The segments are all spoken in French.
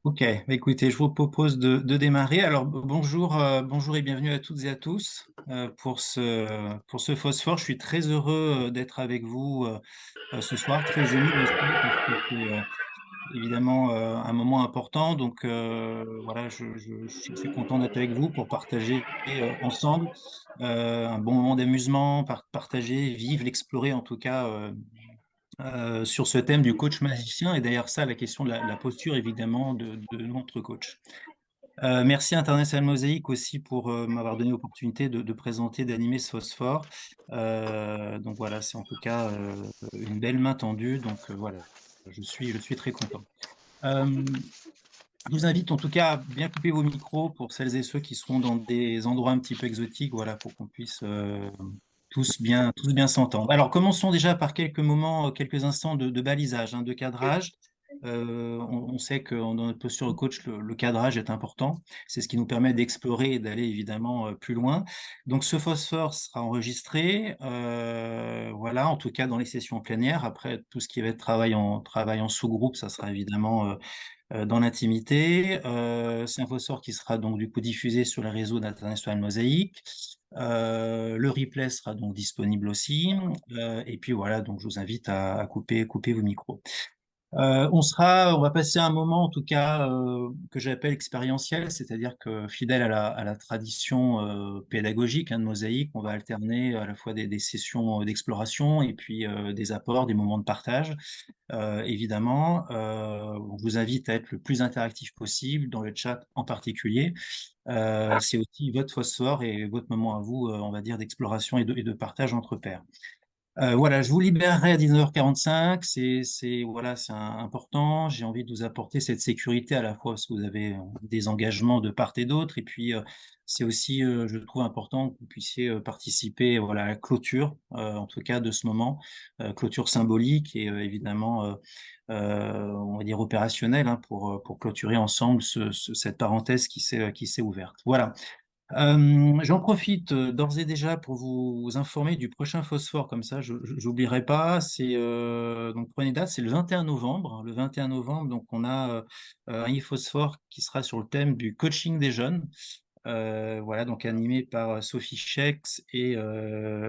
Ok, bah écoutez, je vous propose de démarrer. Alors bonjour, bonjour et bienvenue à toutes et à tous pour ce phosphore. Je suis très heureux d'être avec vous ce soir, très ému aussi parce que c'est évidemment un moment important. Donc voilà, je suis content d'être avec vous pour partager ensemble un bon moment d'amusement, partager, vivre, l'explorer en tout cas. Sur ce thème du coach magicien et d'ailleurs ça, la question de la posture évidemment de notre coach. Merci International Mosaïque aussi pour m'avoir donné l'opportunité de présenter, d'animer ce phosphore. Donc voilà, c'est en tout cas une belle main tendue. Donc voilà, je suis très content. Euh, je vous invite en tout cas à bien couper vos micros pour celles et ceux qui seront dans des endroits un petit peu exotiques, voilà, pour qu'on puisse tous bien s'entendre. Alors, commençons déjà par quelques moments, quelques instants de balisage, hein, de cadrage. On sait que dans notre posture de coach, le cadrage est important. C'est ce qui nous permet d'explorer et d'aller évidemment plus loin. Donc, ce phosphore sera enregistré, voilà, en tout cas dans les sessions plénières. Après, tout ce qui va être travail en sous-groupe, ça sera évidemment dans l'intimité. C'est un phosphore qui sera donc du coup diffusé sur les réseaux d'International Mosaïque. Le replay sera donc disponible aussi. Et puis voilà, donc je vous invite à couper vos micros. On va passer un moment, en tout cas, que j'appelle expérientiel, c'est-à-dire que fidèle à la tradition pédagogique de Mosaïque, on va alterner à la fois des sessions d'exploration et puis des apports, des moments de partage. Évidemment, on vous invite à être le plus interactif possible dans le chat en particulier. C'est aussi votre phosphore et votre moment à vous, on va dire, d'exploration et de partage entre pairs. Voilà, je vous libérerai à 19h45. Voilà, c'est important. J'ai envie de vous apporter cette sécurité à la fois parce que vous avez des engagements de part et d'autre. Et puis, c'est aussi, je trouve important que vous puissiez participer, voilà, à la clôture, en tout cas de ce moment, clôture symbolique et évidemment, on va dire opérationnelle, hein, pour clôturer ensemble cette parenthèse qui s'est ouverte. Voilà. J'en profite d'ores et déjà pour vous informer du prochain phosphore, comme ça je n'oublierai pas. Donc prenez date, c'est le 21 novembre. Le 21 novembre, donc on a un e-phosphore qui sera sur le thème du coaching des jeunes. Voilà, donc animé par Sophie Schex et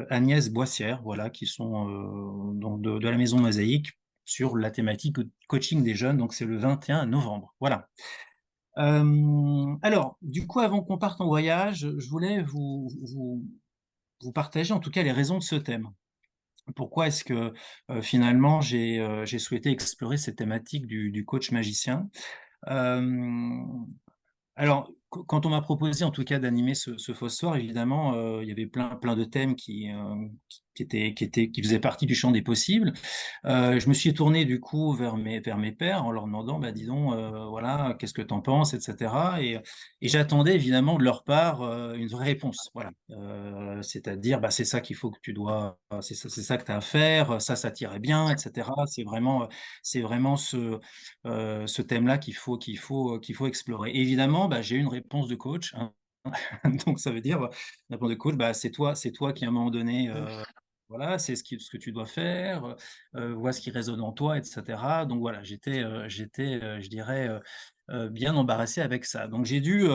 Agnès Boissière, voilà, qui sont donc de la Maison Mosaïque sur la thématique coaching des jeunes. Donc c'est le 21 novembre. Voilà. Alors, du coup, avant qu'on parte en voyage, je voulais vous partager en tout cas les raisons de ce thème. Pourquoi est-ce que finalement j'ai souhaité explorer cette thématique du coach magicien? Euh, alors, quand on m'a proposé en tout cas d'animer ce phosphore, évidemment, il y avait plein de thèmes qui faisaient partie du champ des possibles. Je me suis tourné du coup vers mes pairs en leur demandant, bah, dis donc, voilà, qu'est-ce que tu en penses, etc. Et j'attendais évidemment de leur part une vraie réponse. Voilà. C'est-à-dire, bah, c'est ça qu'il faut que tu dois, c'est ça que tu as à faire, ça t'irait bien, etc. C'est vraiment ce thème-là qu'il faut explorer. Et évidemment, bah, j'ai eu une réponse de coach, hein. Donc ça veut dire, une réponse de coach, bah, c'est toi qui à un moment donné voilà, c'est ce que tu dois faire, vois ce qui résonne en toi, etc. Donc voilà, je dirais, bien embarrassé avec ça. Donc j'ai dû,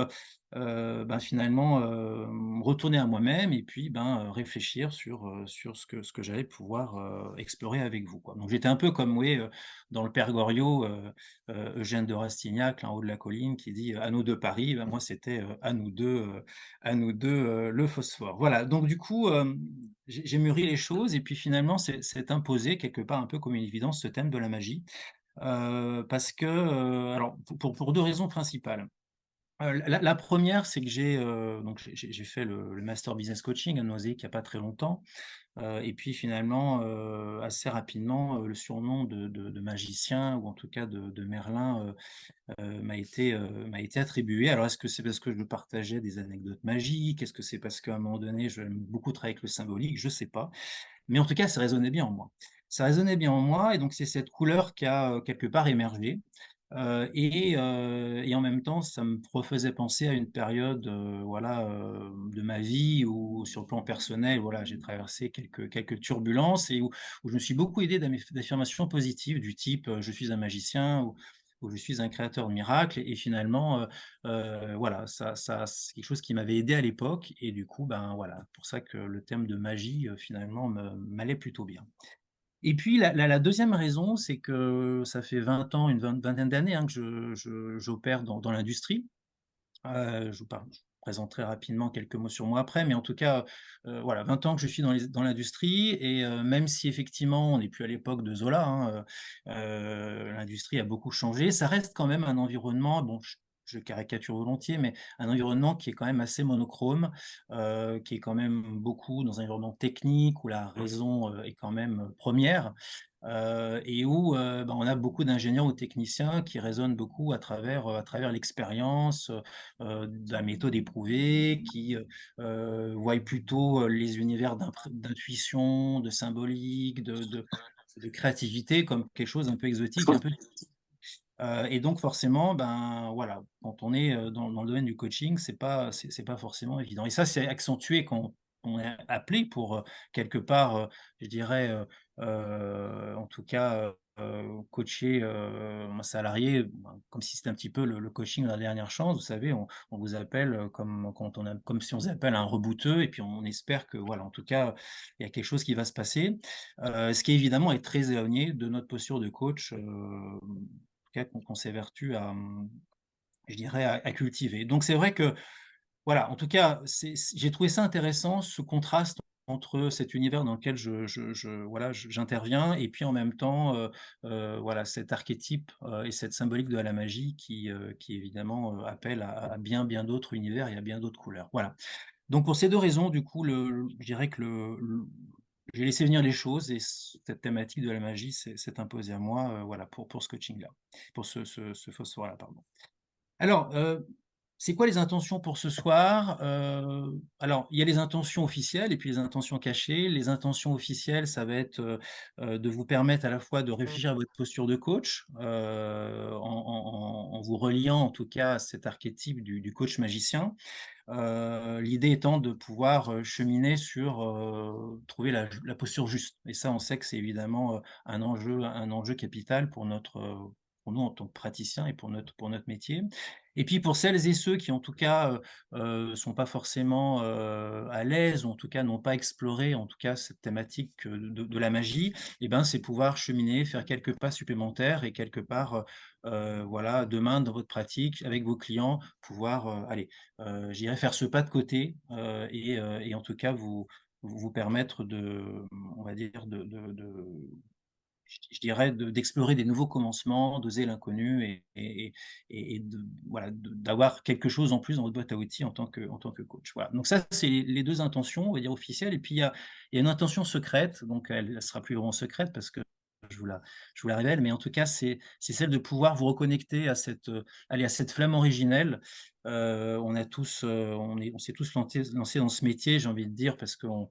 ben, finalement, me retourner à moi-même et puis, ben, réfléchir sur ce que j'allais pouvoir, explorer avec vous, quoi. Donc j'étais un peu comme, oui, dans le Père Goriot, Eugène de Rastignac, là, en haut de la colline, qui dit: «À nous 2 Paris». Ben, moi, c'était, à nous 2 le phosphore. Voilà, donc du coup, j'ai mûri les choses et puis finalement, c'est imposé quelque part un peu comme une évidence, ce thème de la magie. Parce que, alors pour 2 raisons principales. La 1re, c'est que j'ai fait le master business coaching à Noisy il y a pas très longtemps. Et puis finalement, assez rapidement, le surnom de magicien ou en tout cas de Merlin, m'a été attribué. Alors est-ce que c'est parce que je partageais des anecdotes magiques? Est-ce que c'est parce qu'à un moment donné, j'aime beaucoup travailler avec le symbolique? Je sais pas. Mais en tout cas, ça résonnait bien en moi. Ça résonnait bien en moi et donc c'est cette couleur qui a, quelque part émergé, et en même temps, ça me refaisait penser à une période, voilà, de ma vie où sur le plan personnel, voilà, j'ai traversé quelques turbulences et où je me suis beaucoup aidé d'affirmations positives du type, «Je suis un magicien» où je suis un créateur de miracles et finalement, voilà, ça c'est quelque chose qui m'avait aidé à l'époque et du coup, ben, voilà, pour ça que le thème de magie, finalement me m'allait plutôt bien. Et puis la 2e raison, c'est que ça fait 20 ans, une vingtaine d'années, hein, que j'opère dans l'industrie. Je présenterai rapidement quelques mots sur moi après, mais en tout cas, voilà, 20 ans que je suis dans l'industrie et même si effectivement on n'est plus à l'époque de Zola, hein, l'industrie a beaucoup changé, ça reste quand même un environnement, bon, je caricature volontiers, mais un environnement qui est quand même assez monochrome, qui est quand même beaucoup dans un environnement technique où la raison, est quand même, première. Et où, bah, on a beaucoup d'ingénieurs ou techniciens qui raisonnent beaucoup à travers l'expérience, de la méthode éprouvée, qui, voient plutôt, les univers d'intuition, de symbolique, de créativité comme quelque chose un peu exotique, un peu et donc forcément, ben, voilà, quand on est, dans le domaine du coaching, c'est pas forcément évident et ça, c'est accentué quand on est appelé pour, quelque part, je dirais, en tout cas, coacher, un salarié, ben, comme si c'était un petit peu le coaching La Dernière Chance. Vous savez, on vous appelle, comme si on vous appelle un rebouteux et puis on espère que, voilà, en tout cas, il y a quelque chose qui va se passer. Ce qui évidemment est très éloigné de notre posture de coach, cas qu'on s'évertue à, je dirais à cultiver. Donc c'est vrai que, voilà, en tout cas, j'ai trouvé ça intéressant, ce contraste entre cet univers dans lequel voilà, j'interviens et puis en même temps, voilà, cet archétype, et cette symbolique de la magie qui évidemment, appelle à bien d'autres univers et à bien d'autres couleurs. Voilà. Donc pour ces 2 raisons, du coup, je dirais que j'ai laissé venir les choses et cette thématique de la magie s'est imposée à moi, voilà, pour ce coaching-là, pour ce phosphore-là, pardon. Alors, c'est quoi les intentions pour ce soir? Alors, il y a les intentions officielles et puis les intentions cachées. Les intentions officielles, ça va être, de vous permettre à la fois de réfléchir à votre posture de coach, en vous reliant en tout cas à cet archétype du coach magicien. L'idée étant de pouvoir, cheminer sur, trouver la posture juste et ça, on sait que c'est évidemment, un enjeu capital pour nous en tant que praticiens et pour notre métier et puis pour celles et ceux qui en tout cas, sont pas forcément, à l'aise ou en tout cas n'ont pas exploré en tout cas cette thématique, de la magie et ben, c'est pouvoir cheminer, faire quelques pas supplémentaires et quelque part, voilà, demain dans votre pratique avec vos clients, pouvoir, allez, j'irai faire ce pas de côté, et en tout cas vous permettre on va dire je dirais d'explorer des nouveaux commencements, d'oser l'inconnu et de voilà, d'avoir quelque chose en plus dans votre boîte à outils en tant que coach. Voilà, donc ça, c'est les 2 intentions, on va dire officielles et puis il y a une intention secrète, donc elle sera plus vraiment secrète parce que je vous la je vous la révèle, mais en tout cas, c'est celle de pouvoir vous reconnecter à allez, à cette flamme originelle. On a tous, on s'est tous lancés dans ce métier, j'ai envie de dire, parce qu'on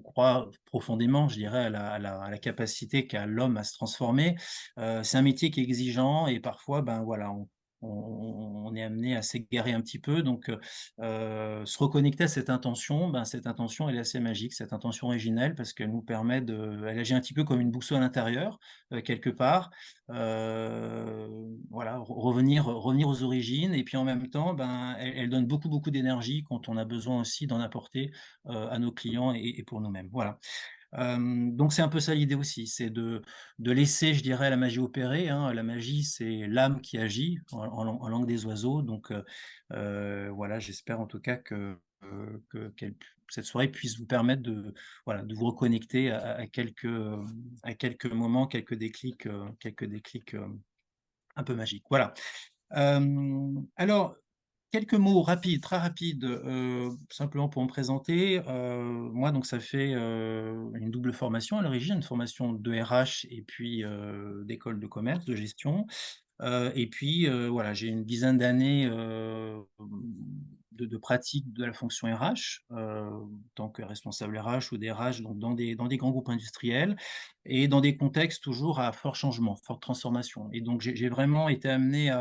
croit profondément, je dirais, à la capacité qu'a l'homme à se transformer. C'est un métier qui est exigeant et parfois, ben, voilà, on est amené à s'égarer un petit peu donc se reconnecter à cette intention, elle est assez magique, cette intention originelle parce qu'elle nous permet elle agit un petit peu comme une boussole intérieure, quelque part. Voilà, revenir aux origines et puis en même temps, ben, elle donne beaucoup d'énergie quand on a besoin aussi d'en apporter, à nos clients et pour nous-mêmes. Voilà. Donc c'est un peu ça l'idée aussi, c'est de laisser, je dirais, la magie opérer, hein. La magie, c'est l'âme qui agit en langue des oiseaux, donc voilà, j'espère en tout cas cette soirée puisse vous permettre voilà, de vous reconnecter à quelques moments, quelques déclics, un peu magiques. Voilà. Alors, quelques mots rapides, très rapides, simplement pour me présenter. Moi, donc ça fait, une double formation à l'origine, une formation de RH et puis, d'école de commerce, de gestion. Et puis, voilà, j'ai une dizaine d'années, de pratique de la fonction RH, en tant que responsable RH ou DRH, donc dans des grands groupes industriels et dans des contextes toujours à fort changement, forte transformation et donc j'ai vraiment été amené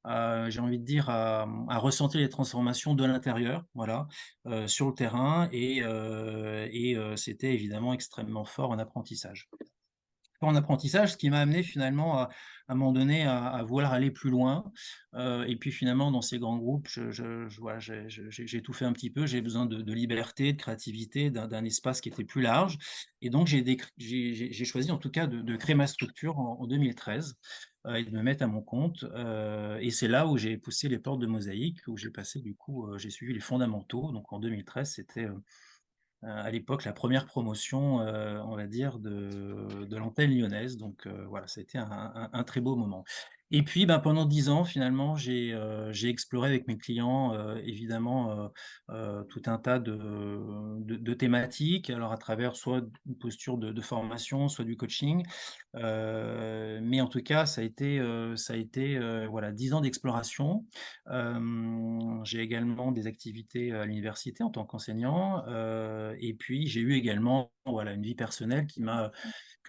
j'ai envie de dire à ressentir les transformations de l'intérieur, voilà, sur le terrain et c'était évidemment extrêmement fort en apprentissage. en apprentissage, ce qui m'a amené finalement à un moment donné à vouloir aller plus loin. Et puis finalement dans ces grands groupes, voilà, j'ai tout fait un petit peu. J'ai besoin de liberté, de créativité, d'un espace qui était plus large et donc j'ai choisi en tout cas de créer ma structure en 2013, et de me mettre à mon compte, et c'est là où j'ai poussé les portes de Mosaïque, où j'ai passé du coup, j'ai suivi les fondamentaux. Donc en 2013, c'était, à l'époque, la première promotion, on va dire de l'antenne lyonnaise. Donc voilà, ça a été un très beau moment. Et puis, ben, pendant 10 ans, finalement, j'ai exploré avec mes clients, évidemment, tout un tas de thématiques. Alors à travers soit une posture de formation, soit du coaching. Mais en tout cas, ça a été, voilà, 10 ans d'exploration. J'ai également des activités à l'université en tant qu'enseignant, et puis j'ai eu également, voilà, une vie personnelle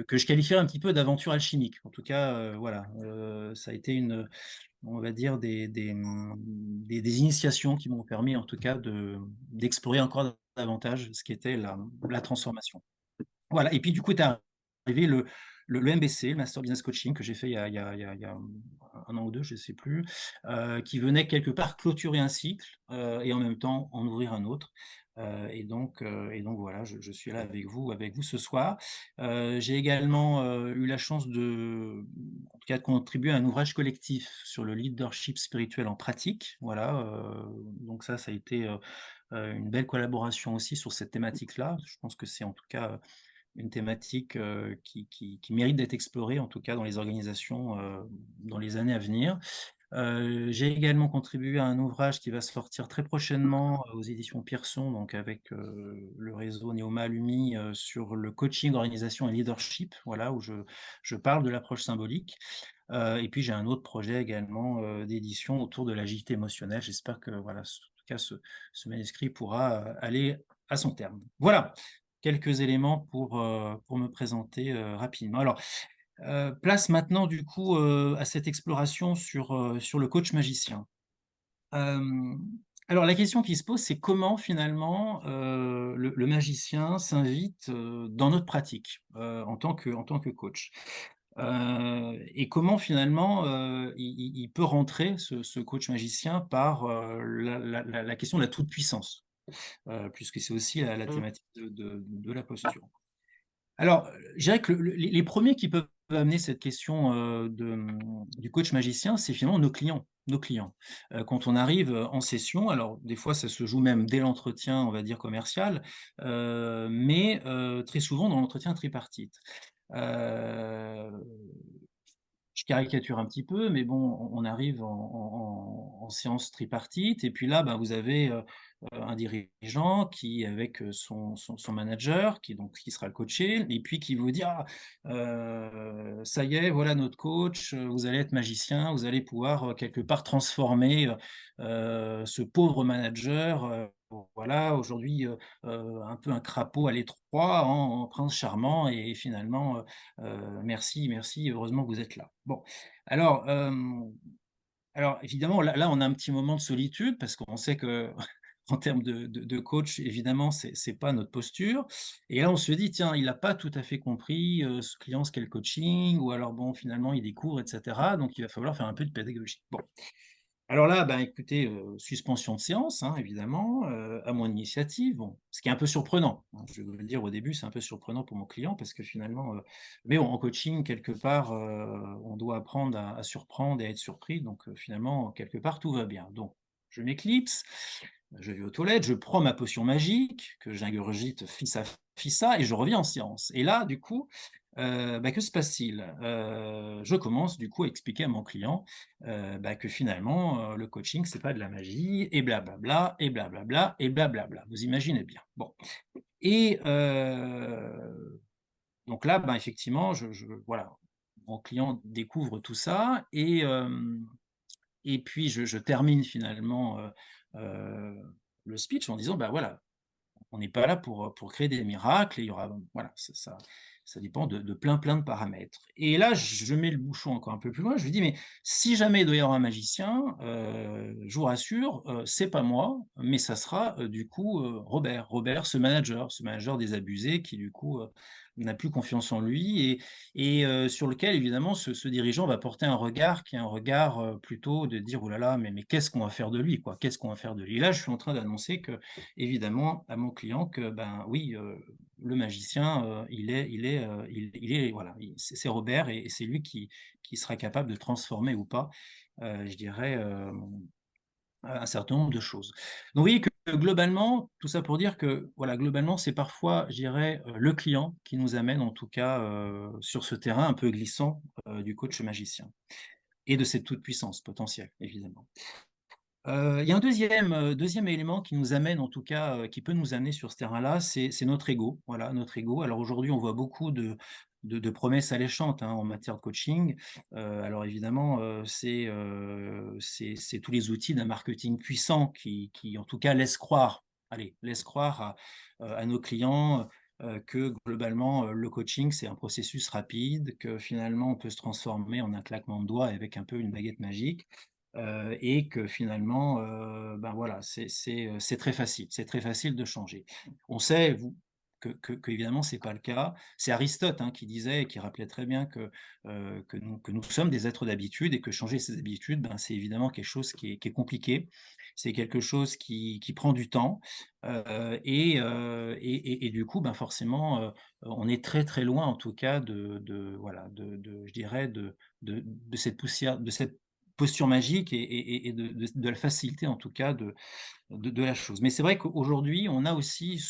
que je qualifierais un petit peu d'aventure alchimique. En tout cas, voilà, ça a été on va dire des initiations qui m'ont permis en tout cas d'explorer encore davantage ce qu'était la transformation. Voilà, et puis du coup est arrivé le MBC, le Master Business Coaching, que j'ai fait il y a 1 an ou 2, je ne sais plus, qui venait quelque part clôturer un cycle, et en même temps en ouvrir un autre. Et donc voilà, je suis là avec vous ce soir. J'ai également, eu la chance en tout cas de contribuer à un ouvrage collectif sur le leadership spirituel en pratique. Voilà, donc ça a été, une belle collaboration aussi sur cette thématique-là. Je pense que c'est en tout cas, une thématique, qui mérite d'être explorée, en tout cas dans les organisations, dans les années à venir. J'ai également contribué à un ouvrage qui va sortir très prochainement, aux éditions Pierson, donc avec, le réseau Neoma Alumni, sur le coaching, organisation et leadership, voilà, où je parle de l'approche symbolique. Et puis j'ai un autre projet également, d'édition autour de l'agilité émotionnelle. J'espère que voilà, en tout cas ce manuscrit pourra, aller à son terme. Voilà, quelques éléments pour me présenter, rapidement. Alors, place maintenant du coup, à cette exploration sur le coach magicien. Hem, alors la question qui se pose, c'est comment finalement, le magicien s'invite, dans notre pratique, en tant que coach? Et comment finalement, il peut rentrer ce coach magicien par, la question de la toute-puissance, puisque c'est aussi la thématique de la posture. Alors, je dirais que les premiers qui peuvent amener cette question, du coach magicien, c'est finalement nos clients, nos clients. Quand on arrive, en session, alors des fois ça se joue même dès l'entretien, on va dire commercial, mais très souvent dans l'entretien tripartite. Heu je caricature un petit peu, mais bon, on arrive en séance tripartite et puis là, ben, vous avez, un dirigeant qui avec, son manager qui sera le coaché et puis qui vous dit: «Ah, ça y est, voilà notre coach, vous allez être magicien, vous allez pouvoir, quelque part transformer, ce pauvre manager, voilà aujourd'hui, un peu un crapaud à l'étroit en prince charmant et finalement, merci, merci, heureusement que vous êtes là». Bon, alors, alors évidemment, là, on a un petit moment de solitude parce qu'on sait que en termes de coach, évidemment, c'est pas notre posture et là, on se dit: «Tiens, il a pas tout à fait compris, ce client, ce qu'est le coaching» ou alors bon, finalement, il découvre et cetera, donc il va falloir faire un peu de pédagogie. Bon, alors là, ben, écoutez, suspension de séance, hein, évidemment, à mon initiative. Bon, ce qui est un peu surprenant, hein, je vais vous le dire au début, c'est un peu surprenant pour mon client parce que finalement, mais bon, en coaching, quelque part, on doit apprendre à surprendre et à être surpris, donc finalement, quelque part, tout va bien. Donc je m'éclipse, je vais aux toilettes, je prends ma potion magique que j'ingurgite fissa et je reviens en séance et là, du coup, bah, que se passe-t-il? Je commence du coup à expliquer à mon client, bah, que finalement, le coaching, c'est pas de la magie et blablabla et blablabla et blablabla. Vous imaginez bien. Bon et donc là, ben, effectivement, voilà, mon client découvre tout ça et puis je termine finalement, heu, le speech en disant: «Bah, voilà, on n'est pas là pour créer des miracles et il y aura voilà, ça ça dépend de plein, plein de paramètres. Et là, je mets le bouchon encore un peu plus loin, je lui dis: «Mais si jamais il doit y avoir un magicien, je vous rassure, c'est pas moi, mais ça sera, du coup, Robert. Robert, ce manager désabusé qui du coup, n'a plus confiance en lui et sur lequel évidemment ce dirigeant va porter un regard qui est un regard, plutôt de dire: «Oh là là, mais qu'est-ce qu'on va faire de lui, quoi? Qu'est-ce qu'on va faire de lui?» Et là, je suis en train d'annoncer que évidemment à mon client que, ben, oui, le magicien, il est voilà, c'est Robert et c'est lui qui sera capable de transformer ou pas, je dirais, un certain nombre de choses. Donc vous voyez que globalement, tout ça pour dire que, voilà, globalement, c'est parfois, je dirais, le client qui nous amène en tout cas, sur ce terrain un peu glissant, du coach magicien et de cette toute-puissance potentielle, évidemment. Il y a un deuxième élément qui nous amène en tout cas, qui peut nous amener sur ce terrain-là, c'est notre ego. Voilà, notre ego. Alors aujourd'hui, on voit beaucoup de promesses alléchantes, hein, en matière de coaching. Alors évidemment, c'est tous les outils d'un marketing puissant qui en tout cas laissent croire, allez, laissent croire à nos clients, que globalement, le coaching, c'est un processus rapide, que finalement on peut se transformer en un claquement de doigts avec un peu une baguette magique. Et que finalement, ben, voilà, c'est très facile de changer. On sait vous que évidemment c'est pas le cas. C'est Aristote, hein, qui disait et qui rappelait très bien que nous sommes des êtres d'habitude et que changer ses habitudes, ben, c'est évidemment quelque chose qui est compliqué. C'est quelque chose qui prend du temps, et du coup, ben, forcément, on est très, très loin en tout cas voilà, je dirais de cette poussière de cette posture magique et de la facilité en tout cas de la chose. Mais c'est vrai qu'aujourd'hui, on a aussi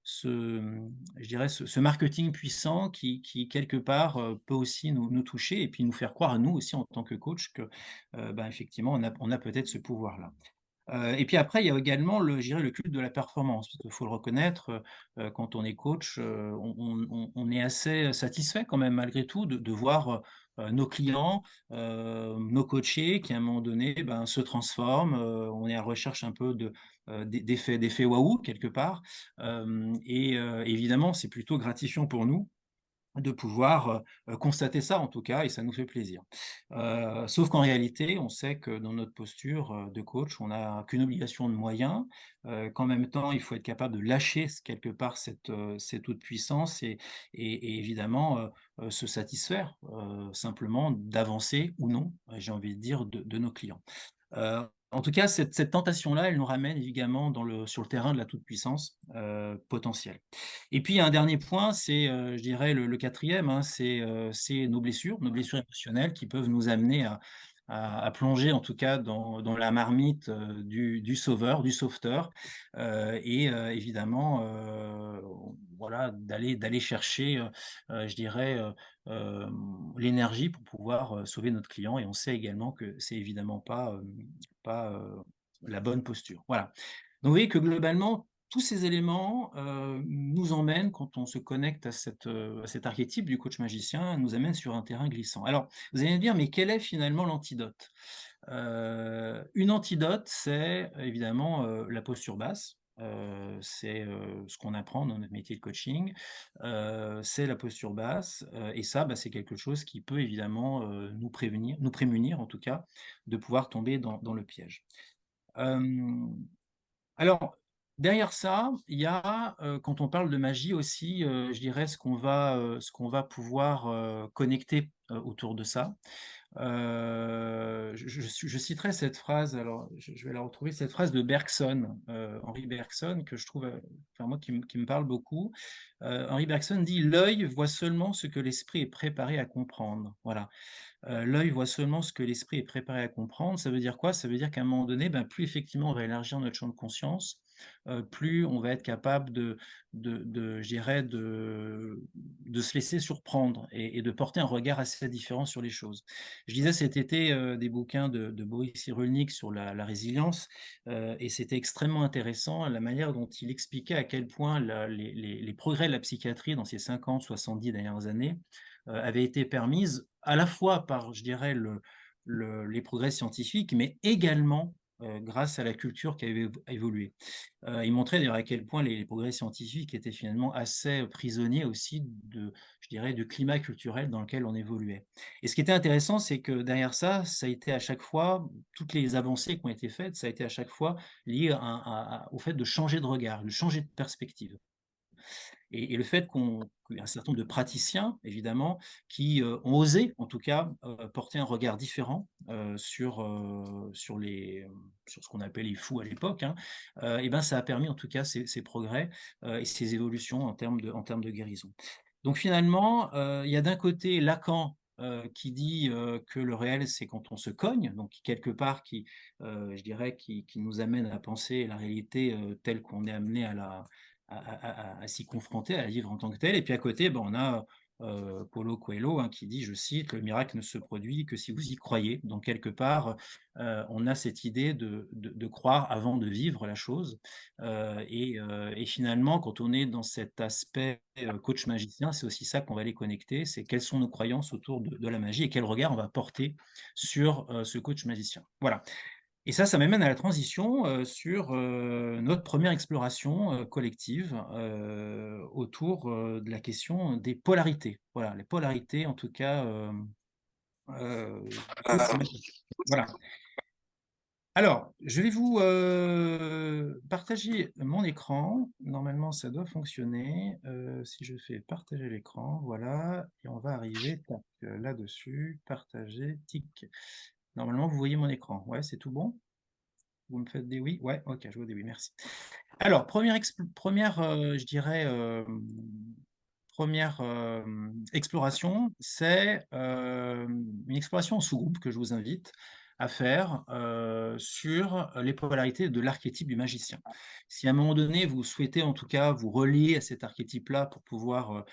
je dirais ce marketing puissant qui quelque part, peut aussi nous toucher et puis nous faire croire à nous aussi en tant que coach que, ben, effectivement on a peut-être ce pouvoir-là. Et puis après, il y a également je dirais le culte de la performance. Parce qu'il faut le reconnaître, quand on est coach, on est assez satisfait quand même malgré tout de voir, nos clients, nos coachés qui à un moment donné, ben, se transforment, on est à la recherche un peu d'effets waouh quelque part. Évidemment, c'est plutôt gratifiant pour nous de pouvoir, constater ça en tout cas et ça nous fait plaisir. Sauf qu'en réalité, on sait que dans notre posture, de coach, on n'a qu'une obligation de moyens, qu'en même temps, il faut être capable de lâcher quelque part cette toute puissance et évidemment, se satisfaire, simplement d'avancer ou non, j'ai envie de dire, de nos clients. En tout cas, cette tentation-là, elle nous ramène évidemment sur le terrain de la toute-puissance, potentielle. Et puis, il y a un dernier point, c'est, je dirais le 4e, hein, c'est nos blessures émotionnelles qui peuvent nous amener à plonger en tout cas dans la marmite, du sauveur, du sauveteur, évidemment, voilà, d'aller chercher, je dirais, l'énergie pour pouvoir, sauver notre client et on sait également que c'est évidemment pas la bonne posture. Voilà. Donc vous voyez que globalement, tous ces éléments, nous emmènent quand on se connecte à cet archétype du coach magicien, nous amènent sur un terrain glissant. Alors, vous allez me dire: «Mais quel est finalement l'antidote?» Une antidote, c'est évidemment, la posture basse, c'est, ce qu'on apprend dans notre métier de coaching, c'est la posture basse, et ça, bah, c'est quelque chose qui peut évidemment, nous prémunir en tout cas, de pouvoir tomber dans le piège. Hem alors, derrière ça, il y a, quand on parle de magie aussi, je dirais ce qu'on va pouvoir, connecter, autour de ça. Je citerai cette phrase, alors je vais la retrouver, cette phrase de Bergson, Henri Bergson que je trouve, enfin moi qui me parle beaucoup. Henri Bergson dit: «L'œil voit seulement ce que l'esprit est préparé à comprendre». Voilà. L'œil voit seulement ce que l'esprit est préparé à comprendre. Ça veut dire quoi? Ça veut dire qu'à un moment donné, ben, plus effectivement on va élargir notre champ de conscience, plus on va être capable je dirais de se laisser surprendre et de porter un regard assez différent sur les choses. Je lisais cet été, des bouquins de Boris Cyrulnik sur la résilience, et c'était extrêmement intéressant la manière dont il expliquait à quel point les progrès de la psychiatrie dans ces 50-70 dernières années, avaient été permises à la fois par, je dirais, les progrès scientifiques, mais également, grâce à la culture qui avait évolué. Il montrait d'ailleurs à quel point les progrès scientifiques étaient finalement assez prisonniers aussi je dirais, du climat culturel dans lequel on évoluait. Et ce qui était intéressant, c'est que derrière ça, ça a été à chaque fois, toutes les avancées qui ont été faites, ça a été à chaque fois lié au fait de changer de regard, de changer de perspective. Et le fait qu'il y a un certain nombre de praticiens, évidemment, qui ont osé, en tout cas, porter un regard différent sur ce qu'on appelait les fous à l'époque, hein, et ben, ça a permis, en tout cas, ces progrès et ces évolutions en termes de guérison. Donc finalement, il y a d'un côté Lacan qui dit que le réel, c'est quand on se cogne, donc quelque part je dirais, qui nous amène à penser la réalité telle qu'on est amené à s'y confronter, à la vivre en tant que telle. Et puis à côté, ben, on a Paulo Coelho hein, qui dit, je cite, «Le miracle ne se produit que si vous y croyez». Donc quelque part, on a cette idée de croire avant de vivre la chose. Et finalement, quand on est dans cet aspect coach magicien, c'est aussi ça qu'on va les connecter, c'est quelles sont nos croyances autour de la magie et quel regard on va porter sur ce coach magicien. Voilà. Et ça m'amène à la transition sur notre première exploration collective autour de la question des polarités. Voilà, les polarités, en tout cas, coach magicien. Voilà. Alors, je vais vous partager mon écran. Normalement, ça doit fonctionner. Si je fais partager l'écran, voilà, et on va arriver tac, là-dessus, partager, tic. Normalement, vous voyez mon écran. Ouais, c'est tout bon? Vous me faites des oui? Ouais, ok, je vois des oui, merci. Alors, je dirais, première exploration, c'est une exploration en sous-groupe que je vous invite à faire sur les polarités de l'archétype du magicien. Si à un moment donné, vous souhaitez en tout cas vous relier à cet archétype-là pour pouvoir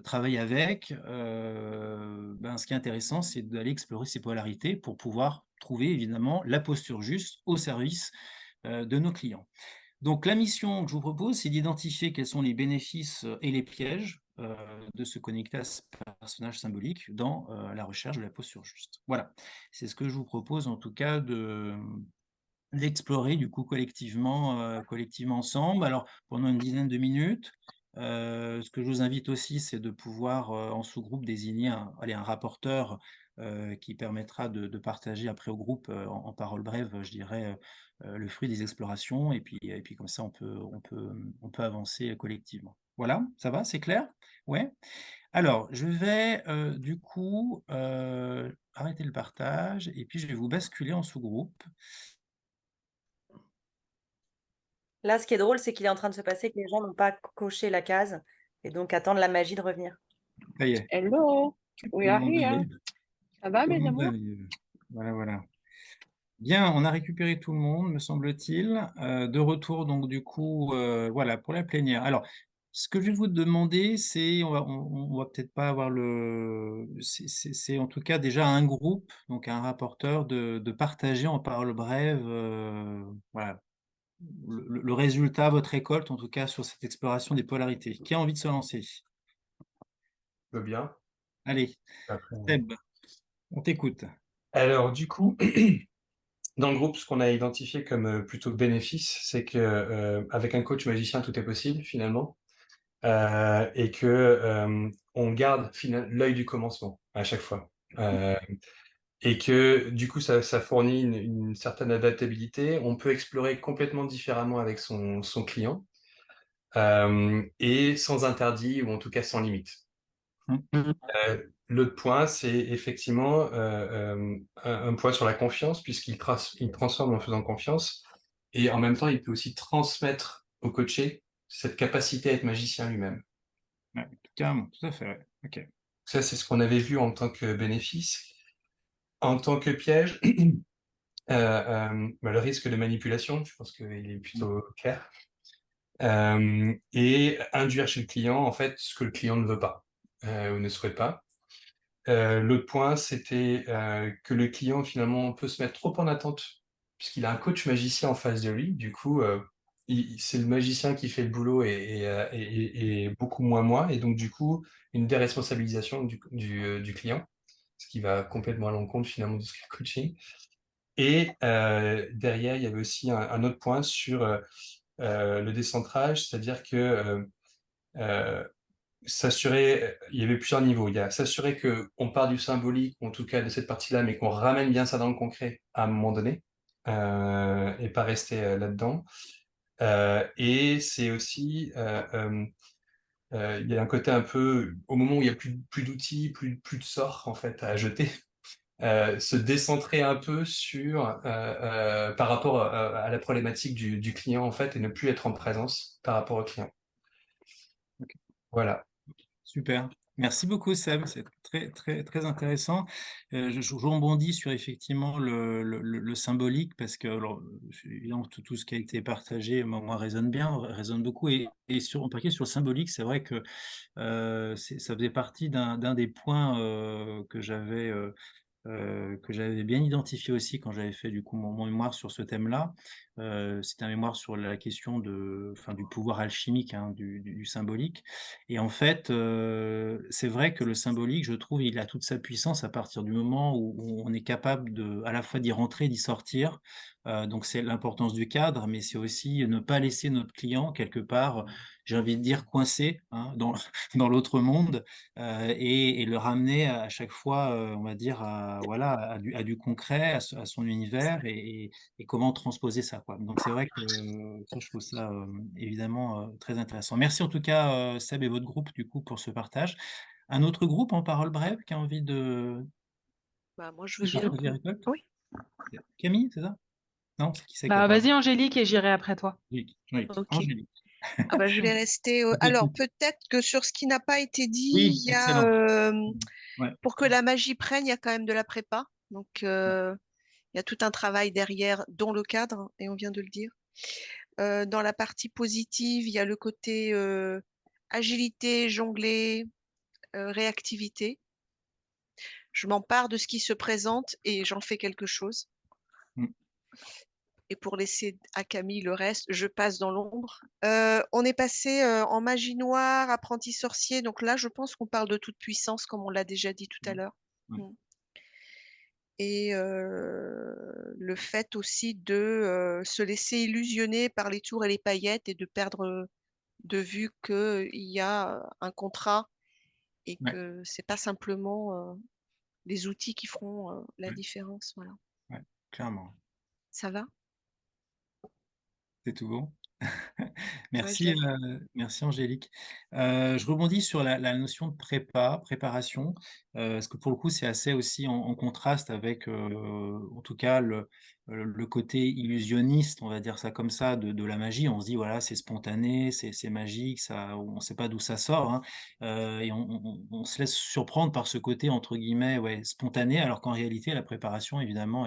travailler avec, ben, ce qui est intéressant, c'est d'aller explorer ces polarités pour pouvoir trouver évidemment la posture juste au service de nos clients. Donc la mission que je vous propose, c'est d'identifier quels sont les bénéfices et les pièges de se connecter à ce personnage symbolique dans la recherche de la posture juste. Voilà, c'est ce que je vous propose en tout cas d'explorer du coup collectivement ensemble. Alors pendant une dizaine de minutes, ce que je vous invite aussi, c'est de pouvoir en sous-groupe désigner un rapporteur qui permettra de partager après au groupe en paroles brèves, je dirais, le fruit des explorations et puis comme ça on peut avancer collectivement. Voilà, ça va, c'est clair? Ouais. Alors je vais du coup arrêter le partage et puis je vais vous basculer en sous-groupe. Là, ce qui est drôle, c'est qu'il est en train de se passer que les gens n'ont pas coché la case et donc attendent la magie de revenir. Ça y est, Hello, we are comment vous here. allez? Ça va, mes Comment vous amours? allez? Voilà, voilà. Bien, on a récupéré tout le monde, me semble-t-il. De retour, donc, du coup, voilà, pour la plénière. Alors, ce que je vais vous demander, c'est, on va peut-être pas avoir c'est en tout cas déjà un groupe, donc un rapporteur, de partager en paroles brèves, voilà, le résultat, votre récolte, en tout cas, sur cette exploration des polarités. Qui a envie de se lancer? Je veux bien. Allez, Après, Seb, on t'écoute. alors, du coup, dans le groupe, ce qu'on a identifié comme plutôt bénéfice, c'est que avec un coach magicien, tout est possible finalement, et que on garde l'œil du commencement à chaque fois, et que du coup, ça fournit une certaine adaptabilité. On peut explorer complètement différemment avec son client, et sans interdit ou en tout cas sans limite. L'autre point, c'est effectivement un point sur la confiance, il transforme en faisant confiance, et en même temps, il peut aussi transmettre au coaché cette capacité à être magicien lui-même. Ouais, carrément, tout à fait, ouais. Ok. Ça, c'est ce qu'on avait vu en tant que bénéfice. En tant que piège, le risque de manipulation, je pense qu'il est plutôt clair, et induire chez le client, en fait, ce que le client ne veut pas ou ne souhaite pas. L'autre point, c'était que le client, finalement, peut se mettre trop en attente, puisqu'il a un coach magicien en face de lui. Du coup, c'est le magicien qui fait le boulot et beaucoup moins moi. Et donc, du coup, une déresponsabilisation du client, ce qui va complètement à l'encontre, finalement, de ce qu'est le coaching. Et derrière, il y avait aussi un autre point sur le décentrage, c'est-à-dire que s'assurer, il y avait plusieurs niveaux. Il y a s'assurer qu'on part du symbolique, ou en tout cas de cette partie-là, mais qu'on ramène bien ça dans le concret à un moment donné, et pas rester là-dedans. Et c'est aussi, il y a un côté un peu, au moment où il y a plus d'outils, plus de sorts en fait à jeter, se décentrer un peu sur par rapport à la problématique du client en fait, et ne plus être en présence par rapport au client. Ok. Voilà. Super. Merci beaucoup, Seb. C'est très, très, très intéressant. Je rebondis sur effectivement le symbolique parce que alors, évidemment, tout ce qui a été partagé, moi, résonne bien, résonne beaucoup. Et en particulier sur le symbolique, c'est vrai que ça faisait partie d'un des points que j'avais bien identifié aussi quand j'avais fait du coup mon mémoire sur ce thème-là. C'était un mémoire sur la question du pouvoir alchimique, hein, du symbolique. Et en fait, c'est vrai que le symbolique, je trouve, il a toute sa puissance à partir du moment où on est capable à la fois d'y rentrer, d'y sortir. Donc c'est l'importance du cadre, mais c'est aussi ne pas laisser notre client quelque part, j'ai envie de dire, coincé, hein, dans l'autre monde, et le ramener à chaque fois, on va dire, voilà, à du concret, à son univers, et comment transposer ça, quoi. Donc c'est vrai que ça, je trouve ça évidemment très intéressant. Merci en tout cas, Seb et votre groupe, du coup, pour ce partage. Un autre groupe en parole brève qui a envie Bah, moi, je de veux bien. partager la récolte? Oui. Camille, c'est ça? Non, c'est qui a Bah, parlé? vas-y, Angélique, et j'irai après toi. Angélique. Ok. Angélique. Ah bah, je voulais rester. On Alors, t'écoute. peut-être que sur ce qui n'a pas été dit, Oui, il y a, excellent. Ouais. pour que la magie prenne, il y a quand même de la prépa. Donc, il y a tout un travail derrière, dont le cadre, et on vient de le dire. Dans la partie positive, il y a le côté agilité, jongler, réactivité. Je m'empare de ce qui se présente et j'en fais quelque chose. Mm. Et pour laisser à Camille le reste, je passe dans l'ombre. On est passé en magie noire, apprenti sorcier. Donc là, je pense qu'on parle de toute puissance, comme on l'a déjà dit tout à l'heure. Mm. Mm. Et le fait aussi de se laisser illusionner par les tours et les paillettes et de perdre de vue qu'il y a un contrat et Ouais. que c'est pas simplement les outils qui feront la Ouais. différence. Voilà. Ouais. Clairement. Ça va? C'est tout bon. Ouais, je l'avais. Merci Angélique. Je rebondis sur la notion de préparation, parce que pour le coup, c'est assez aussi en contraste avec, en tout cas, le côté illusionniste, on va dire ça comme ça, de la magie. On se dit, voilà, c'est spontané, c'est magique, ça, on ne sait pas d'où ça sort, hein, et on se laisse surprendre par ce côté, entre guillemets, ouais, spontané, alors qu'en réalité, la préparation, évidemment,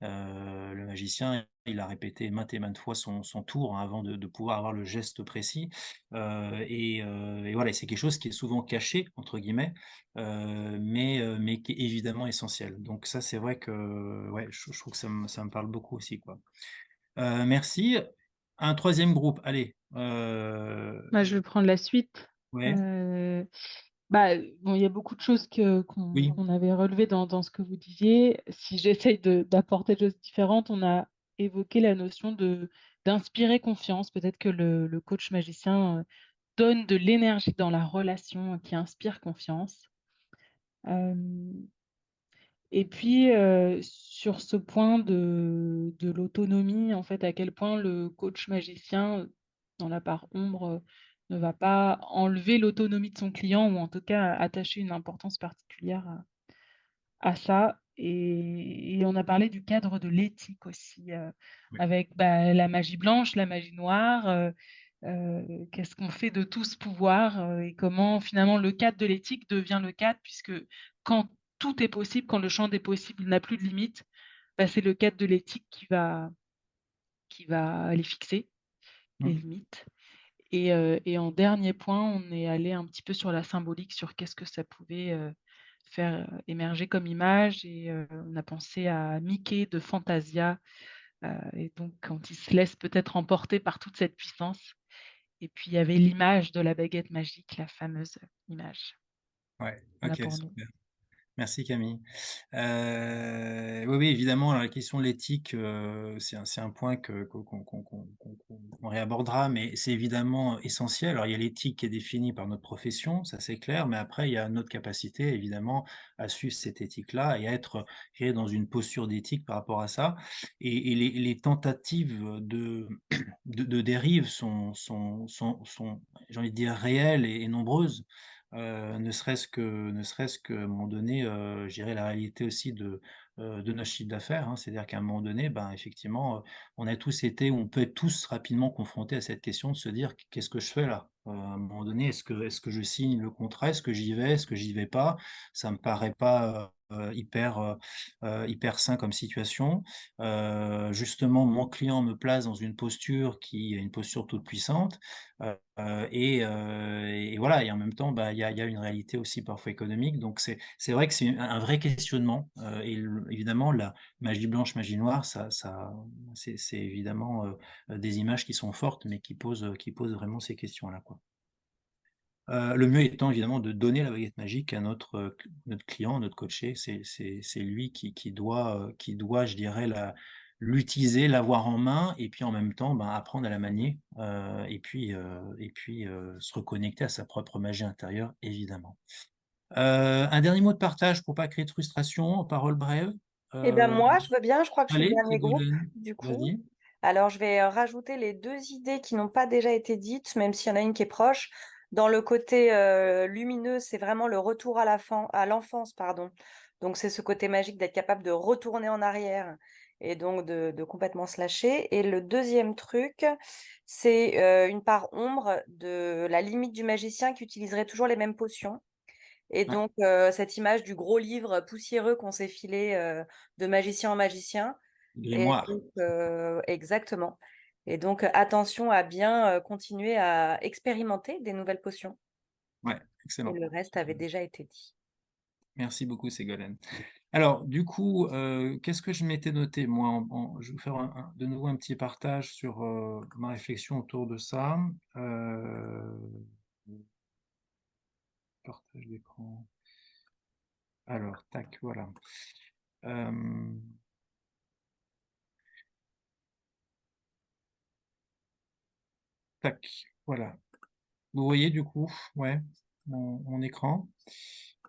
le magicien, il a répété maintes et maintes fois son tour, hein, avant de pouvoir avoir le geste précis. Et voilà, c'est quelque chose qui est souvent caché, entre guillemets, mais qui est évidemment essentiel. Donc ça, c'est vrai que ouais, je trouve que ça me parle beaucoup aussi, quoi. Merci. Un troisième groupe, allez. Bah, je vais prendre la suite. Ouais, Euh, Bah, bon, il y a beaucoup de choses oui, qu'on avait relevées dans ce que vous disiez. Si j'essaye d'apporter des choses différentes, on a évoqué la notion d'inspirer confiance. Peut-être que le coach magicien donne de l'énergie dans la relation qui inspire confiance. Euh, et puis, sur ce point de l'autonomie, en fait, à quel point le coach magicien, dans la part ombre, ne va pas enlever l'autonomie de son client ou en tout cas attacher une importance particulière à ça. Et on a parlé du cadre de l'éthique aussi, oui, avec bah, la magie blanche, la magie noire. Qu'est-ce qu'on fait de tout ce pouvoir et comment finalement le cadre de l'éthique devient le cadre, puisque quand tout est possible, quand le champ des possibles n'a plus de limite, bah, c'est le cadre de l'éthique qui va les fixer, les mm, limites. Et en dernier point, on est allé un petit peu sur la symbolique, sur qu'est-ce que ça pouvait faire émerger comme image. Et on a pensé à Mickey de Fantasia, et donc quand il se laisse peut-être emporter par toute cette puissance. Et puis il y avait l'image de la baguette magique, la fameuse image. ouais, Voilà ok, pour nous. super. Merci Camille. Oui, oui, évidemment, la question de l'éthique, c'est un point qu'on réabordera, mais c'est évidemment essentiel. Alors, il y a l'éthique qui est définie par notre profession, ça c'est clair, mais après, il y a notre capacité, évidemment, à suivre cette éthique-là et à être, je dirais, dans une posture d'éthique par rapport à ça. Et les tentatives de dérive sont, j'ai envie de dire, réelles et nombreuses. Ne serait-ce qu'à un moment donné, je dirais la réalité aussi de notre chiffre d'affaires, hein. C'est-à-dire qu'à un moment donné, ben, effectivement, on a tous été ou on peut être tous rapidement confrontés à cette question de se dire: «Qu'est-ce que je fais là?» À un moment donné, est-ce que je signe le contrat? Est-ce que j'y vais? Est-ce que j'y vais pas? Ça me paraît pas, hyper sain comme situation. Justement, mon client me place dans une posture qui est une posture toute puissante. Et voilà, et en même temps, bah, il y a une réalité aussi parfois économique. Donc c'est vrai que c'est un vrai questionnement, et évidemment la magie blanche, magie noire, c'est évidemment, des images qui sont fortes, mais qui posent vraiment ces questions-là, quoi. Le mieux étant évidemment de donner la baguette magique à notre client, notre coaché. C'est lui qui doit, je dirais, l'utiliser, l'avoir en main et puis en même temps, ben, apprendre à la manier, et puis se reconnecter à sa propre magie intérieure, évidemment. Un dernier mot de partage pour pas créer de frustration, en paroles brèves? Eh bien, Heu, moi, je veux bien, je crois que je suis le allez, dernier groupe, Ségolène, du coup. vas-y. Alors, je vais rajouter les deux idées qui n'ont pas déjà été dites, même s'il y en a une qui est proche. Dans le côté lumineux, c'est vraiment le retour à l'enfance, pardon. Donc, c'est ce côté magique d'être capable de retourner en arrière et donc de complètement se lâcher. Et le deuxième truc, c'est une part ombre de la limite du magicien qui utiliserait toujours les mêmes potions. Et Ouais, donc, cette image du gros livre poussiéreux qu'on s'est filé de magicien en magicien. Et grimoire. donc, exactement. Et donc, attention à bien continuer à expérimenter des nouvelles potions. Ouais, Et excellent. le reste avait déjà été dit. Merci beaucoup Ségolène. Alors, du coup, qu'est-ce que je m'étais noté, moi, je vais vous faire de nouveau un petit partage sur ma réflexion autour de ça. Partage d'écran. Alors, tac, voilà. Euh, tac, voilà. Vous voyez du coup, ouais, mon écran.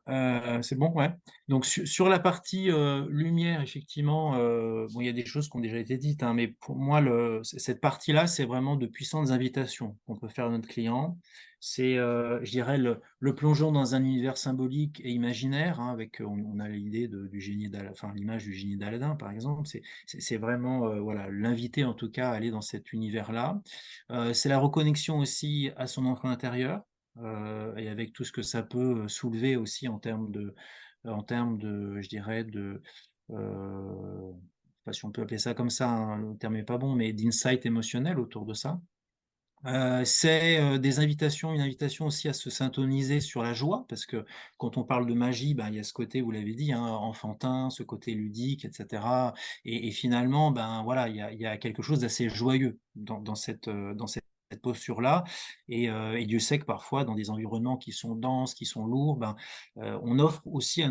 C'est bon, ouais. Donc sur la partie lumière, effectivement, bon, il y a des choses qui ont déjà été dites, hein, mais pour moi, cette partie-là, c'est vraiment de puissantes invitations qu'on peut faire à notre client. C'est, je dirais, le plongeon dans un univers symbolique et imaginaire, hein, avec, on a l'idée du génie d'Aladin, enfin l'image du génie d'Aladin, par exemple. C'est vraiment, voilà, l'inviter en tout cas à aller dans cet univers-là. C'est la reconnexion aussi à son enfant intérieur, et avec tout ce que ça peut soulever aussi en termes de, je dirais, je sais pas si on peut appeler ça comme ça, hein, le terme est pas bon, mais d'insight émotionnel autour de ça. C'est, une invitation aussi à se syntoniser sur la joie, parce que quand on parle de magie, ben, il y a ce côté, vous l'avez dit, hein, enfantin, ce côté ludique, et cetera, et finalement, ben, voilà, il y a quelque chose d'assez joyeux dans cette posture-là, et Dieu sait que parfois, dans des environnements qui sont denses, qui sont lourds, ben, on offre aussi à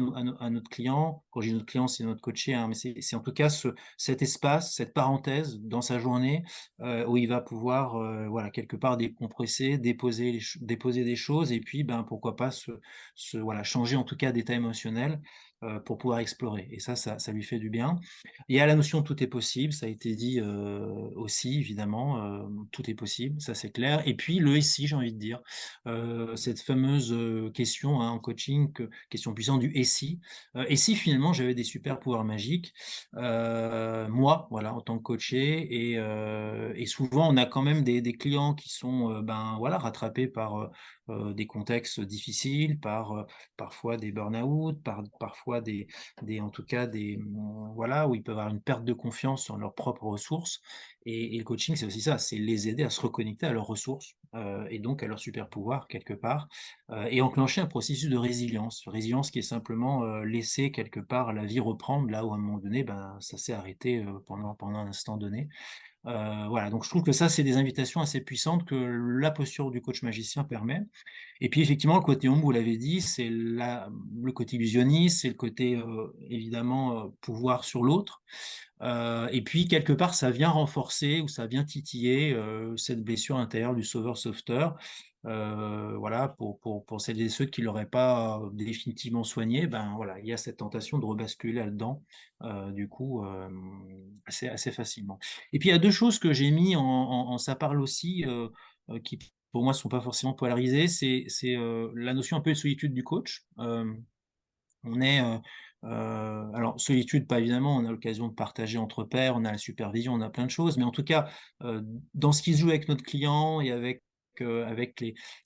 notre client, quand je dis notre client, c'est notre coaché, hein, mais c'est en tout cas cet espace, cette parenthèse dans sa journée, où il va pouvoir, voilà, quelque part décompresser, déposer des choses, et puis, ben, pourquoi pas voilà, changer en tout cas d'état émotionnel, pour pouvoir explorer, et ça lui fait du bien. Il y a la notion de tout est possible, ça a été dit, aussi évidemment, tout est possible, ça c'est clair, et puis le «et si», j'ai envie de dire, cette fameuse, question, hein, en coaching, question puissante du «et si?» Et si finalement j'avais des super pouvoirs magiques? Moi, voilà, en tant que coaché, et souvent on a quand même des clients qui sont, ben, voilà, rattrapés par, des contextes difficiles, parfois des burn-out, parfois en tout cas voilà, où ils peuvent avoir une perte de confiance en leurs propres ressources, et le coaching, c'est aussi ça, c'est les aider à se reconnecter à leurs ressources, et donc à leurs super pouvoirs quelque part, et enclencher un processus de résilience. Résilience qui est simplement, laisser quelque part la vie reprendre là où à un moment donné, ben, ça s'est arrêté, pendant un instant donné. Voilà, donc je trouve que ça, c'est des invitations assez puissantes que la posture du coach magicien permet. Et puis effectivement, le côté ombre, vous l'avez dit, c'est le côté illusionniste, c'est le côté évidemment pouvoir sur l'autre. Et puis quelque part, ça vient renforcer ou ça vient titiller cette blessure intérieure du sauveur-sauveteur. Voilà, pour celles et ceux qui ne l'auraient pas définitivement soigné, ben voilà, il y a cette tentation de rebasculer là-dedans, du coup, assez facilement. Et puis il y a deux choses que j'ai mis ça parle aussi, qui pour moi ne sont pas forcément polarisées, c'est la notion un peu de solitude du coach. On est, alors solitude, pas évidemment, on a l'occasion de partager entre pairs, on a la supervision, on a plein de choses, mais en tout cas, dans ce qui se joue avec notre client et avec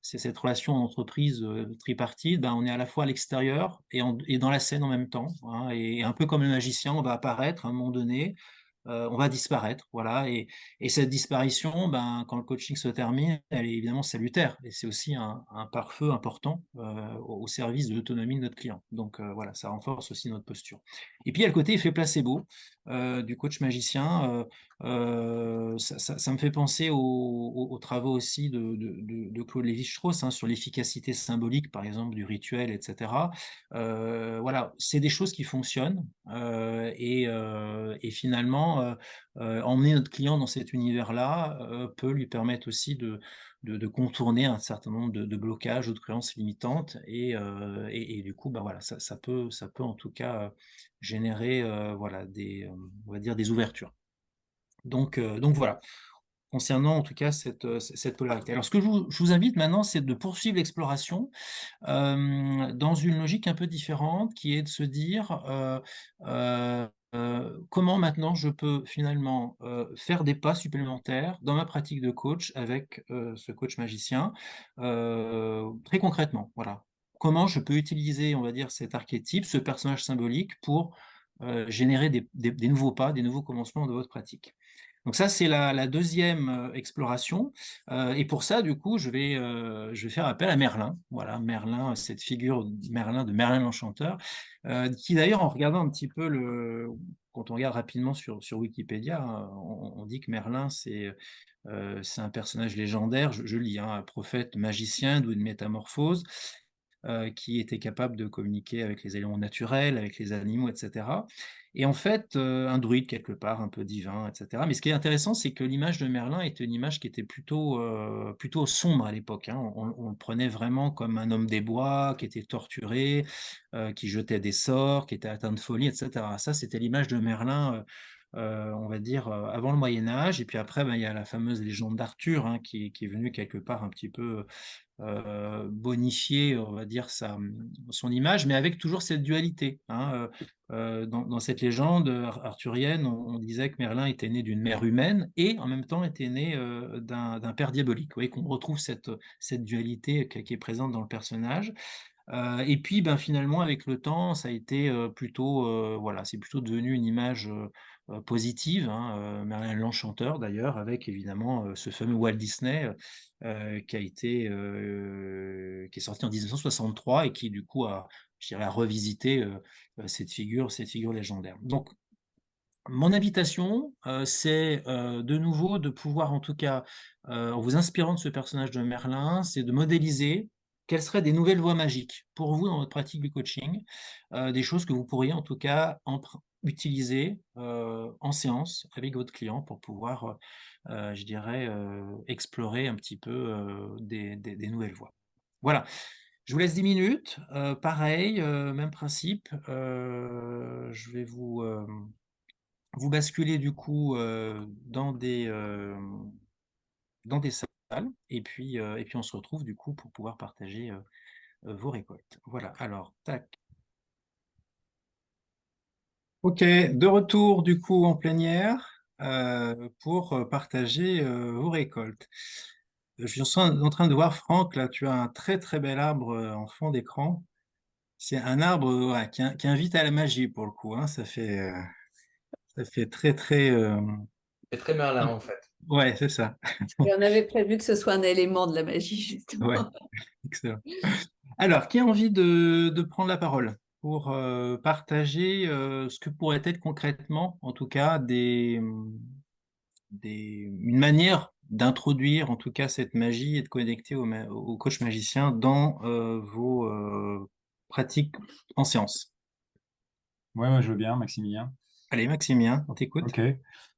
cette relation en entreprise tripartite, ben, on est à la fois à l'extérieur et dans la scène en même temps, hein, et un peu comme le magicien, on va apparaître à un moment donné, on va disparaître, voilà. Et cette disparition, ben, quand le coaching se termine, elle est évidemment salutaire. Et c'est aussi un pare-feu important au service de l'autonomie de notre client. Donc voilà, ça renforce aussi notre posture. Et puis il y a le côté effet placebo du coach magicien. Ça me fait penser aux travaux aussi de Claude Lévi-Strauss hein, sur l'efficacité symbolique, par exemple, du rituel, etc. Voilà, c'est des choses qui fonctionnent et finalement, emmener notre client dans cet univers-là peut lui permettre aussi de contourner un certain nombre de blocages ou de croyances limitantes et du coup, bah voilà, ça peut en tout cas générer voilà, on va dire des ouvertures. Donc voilà, concernant en tout cas cette polarité. Alors ce que je vous invite maintenant, c'est de poursuivre l'exploration dans une logique un peu différente qui est de se dire comment maintenant je peux finalement faire des pas supplémentaires dans ma pratique de coach avec ce coach magicien très concrètement. Voilà. Comment je peux utiliser, on va dire, cet archétype, ce personnage symbolique pour générer des nouveaux pas, des nouveaux commencements de votre pratique. Donc ça, c'est la deuxième exploration. Et pour ça, du coup, je vais faire appel à Merlin. Voilà, Merlin, cette figure Merlin de Merlin l'Enchanteur, qui d'ailleurs, en regardant un petit peu quand on regarde rapidement sur Wikipédia, hein, on dit que Merlin, c'est un personnage légendaire, je lis, hein, un prophète magicien doué de métamorphose, qui était capable de communiquer avec les éléments naturels, avec les animaux, etc. Et en fait, un druide quelque part, un peu divin, etc. Mais ce qui est intéressant, c'est que l'image de Merlin était une image qui était plutôt sombre à l'époque. Hein. On le prenait vraiment comme un homme des bois, qui était torturé, qui jetait des sorts, qui était atteint de folie, etc. Ça, c'était l'image de Merlin, on va dire, avant le Moyen-Âge. Et puis après, ben, il y a la fameuse légende d'Arthur, hein, qui est venue quelque part un petit peu bonifier, on va dire, son image, mais avec toujours cette dualité. Hein. Dans cette légende arthurienne, on disait que Merlin était né d'une mère humaine et en même temps était né d'un père diabolique. Vous voyez qu'on retrouve cette dualité qui est présente dans le personnage. Et puis, ben, finalement, avec le temps, ça a été plutôt, voilà, c'est plutôt devenu une image positive, hein, Merlin l'Enchanteur d'ailleurs, avec évidemment ce fameux Walt Disney qui est sorti en 1963 et qui du coup je dirais, a revisité cette figure légendaire. Donc, mon invitation, c'est de nouveau de pouvoir, en tout cas, en vous inspirant de ce personnage de Merlin, c'est de modéliser quelles seraient des nouvelles voies magiques pour vous dans votre pratique du coaching, des choses que vous pourriez en tout cas utiliser en séance avec votre client pour pouvoir, je dirais, explorer un petit peu des nouvelles voies. Voilà. Je vous laisse 10 minutes. Pareil, même principe. Je vais vous basculez du coup dans des salles et puis on se retrouve du coup pour pouvoir partager vos récoltes. Voilà, alors, tac. Ok, de retour du coup en plénière pour partager vos récoltes. Je suis en train de voir, Franck, là, tu as un très très bel arbre en fond d'écran. C'est un arbre ouais, qui invite à la magie pour le coup. Hein. Ça fait très très... C'est très Merlin, en fait. Ouais, c'est ça. Et on avait prévu que ce soit un élément de la magie, justement. Ouais, excellent. Alors, qui a envie de prendre la parole pour partager ce que pourrait être concrètement, en tout cas, une manière d'introduire en tout cas cette magie et de connecter au coach magicien dans vos pratiques en séance. Ouais, ouais, je veux bien, Maximilien. Allez, Maximien, on t'écoute. Ok.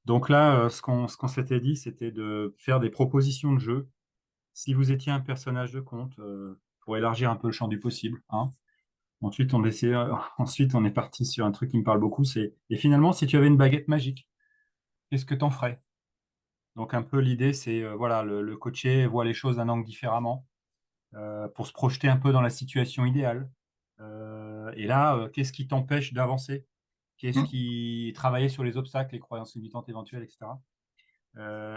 Donc là, ce qu'on s'était dit, c'était de faire des propositions de jeu. Si vous étiez un personnage de conte, pour élargir un peu le champ du possible, hein. Ensuite, on est parti sur un truc qui me parle beaucoup, et finalement, si tu avais une baguette magique, qu'est-ce que t'en ferais? Donc un peu l'idée, c'est voilà, le coaché voit les choses d'un angle différemment, pour se projeter un peu dans la situation idéale. Et là, qu'est-ce qui t'empêche d'avancer? Qu'est-ce Mm. qui travailler sur les obstacles, les croyances limitantes éventuelles, etc.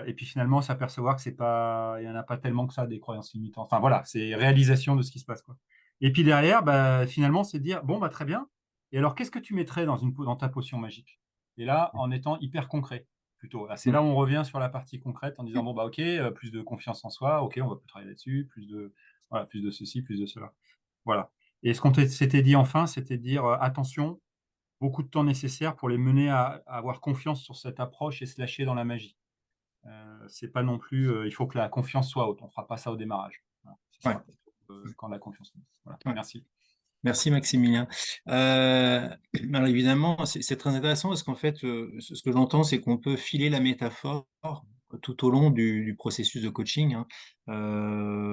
Et puis finalement, s'apercevoir que c'est pas, il y en a pas tellement que ça des croyances limitantes. Enfin voilà, c'est réalisation de ce qui se passe, quoi. Et puis derrière, bah, finalement, c'est de dire bon, bah très bien. Et alors, qu'est-ce que tu mettrais dans ta potion magique? Et là, en étant hyper concret, plutôt. Ah, c'est là où on revient sur la partie concrète en disant bon bah ok, plus de confiance en soi, ok, on va travailler là-dessus, voilà, plus de ceci, plus de cela. Voilà. Et ce qu'on s'était dit enfin, c'était de dire attention, beaucoup de temps nécessaire pour les mener à avoir confiance sur cette approche et se lâcher dans la magie. C'est pas non plus, il faut que la confiance soit haute. On fera pas ça au démarrage. Voilà. Ce Ouais. sera quand la confiance. Voilà. Ouais. Merci. Merci Maximilien. Alors évidemment, c'est très intéressant parce qu'en fait, ce que j'entends, c'est qu'on peut filer la métaphore tout au long du processus de coaching, hein.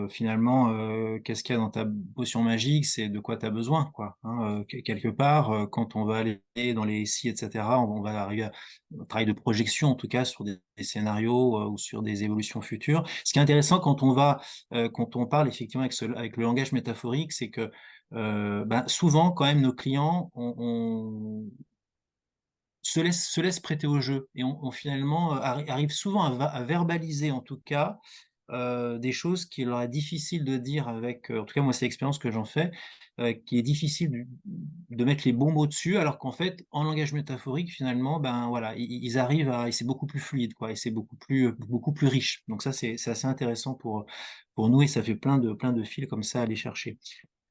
Finalement, qu'est-ce qu'il y a dans ta potion magique? C'est de quoi tu as besoin, quoi, hein. Quelque part, quand on va aller dans les si, etc., on va arriver à un travail de projection, en tout cas, sur des scénarios ou sur des évolutions futures. Ce qui est intéressant quand on parle effectivement avec le langage métaphorique, c'est que souvent, quand même, nos clients se laissent prêter au jeu et on finalement arrive souvent à verbaliser, en tout cas, des choses qu'il leur est difficile de dire avec, en tout cas, moi, c'est l'expérience que j'en fais, qui est difficile de mettre les bons mots dessus, alors qu'en fait, en langage métaphorique, finalement, ben voilà, ils arrivent et c'est beaucoup plus fluide, quoi, et c'est beaucoup plus riche. Donc ça, c'est assez intéressant pour nous et ça fait plein de fils comme ça à aller chercher.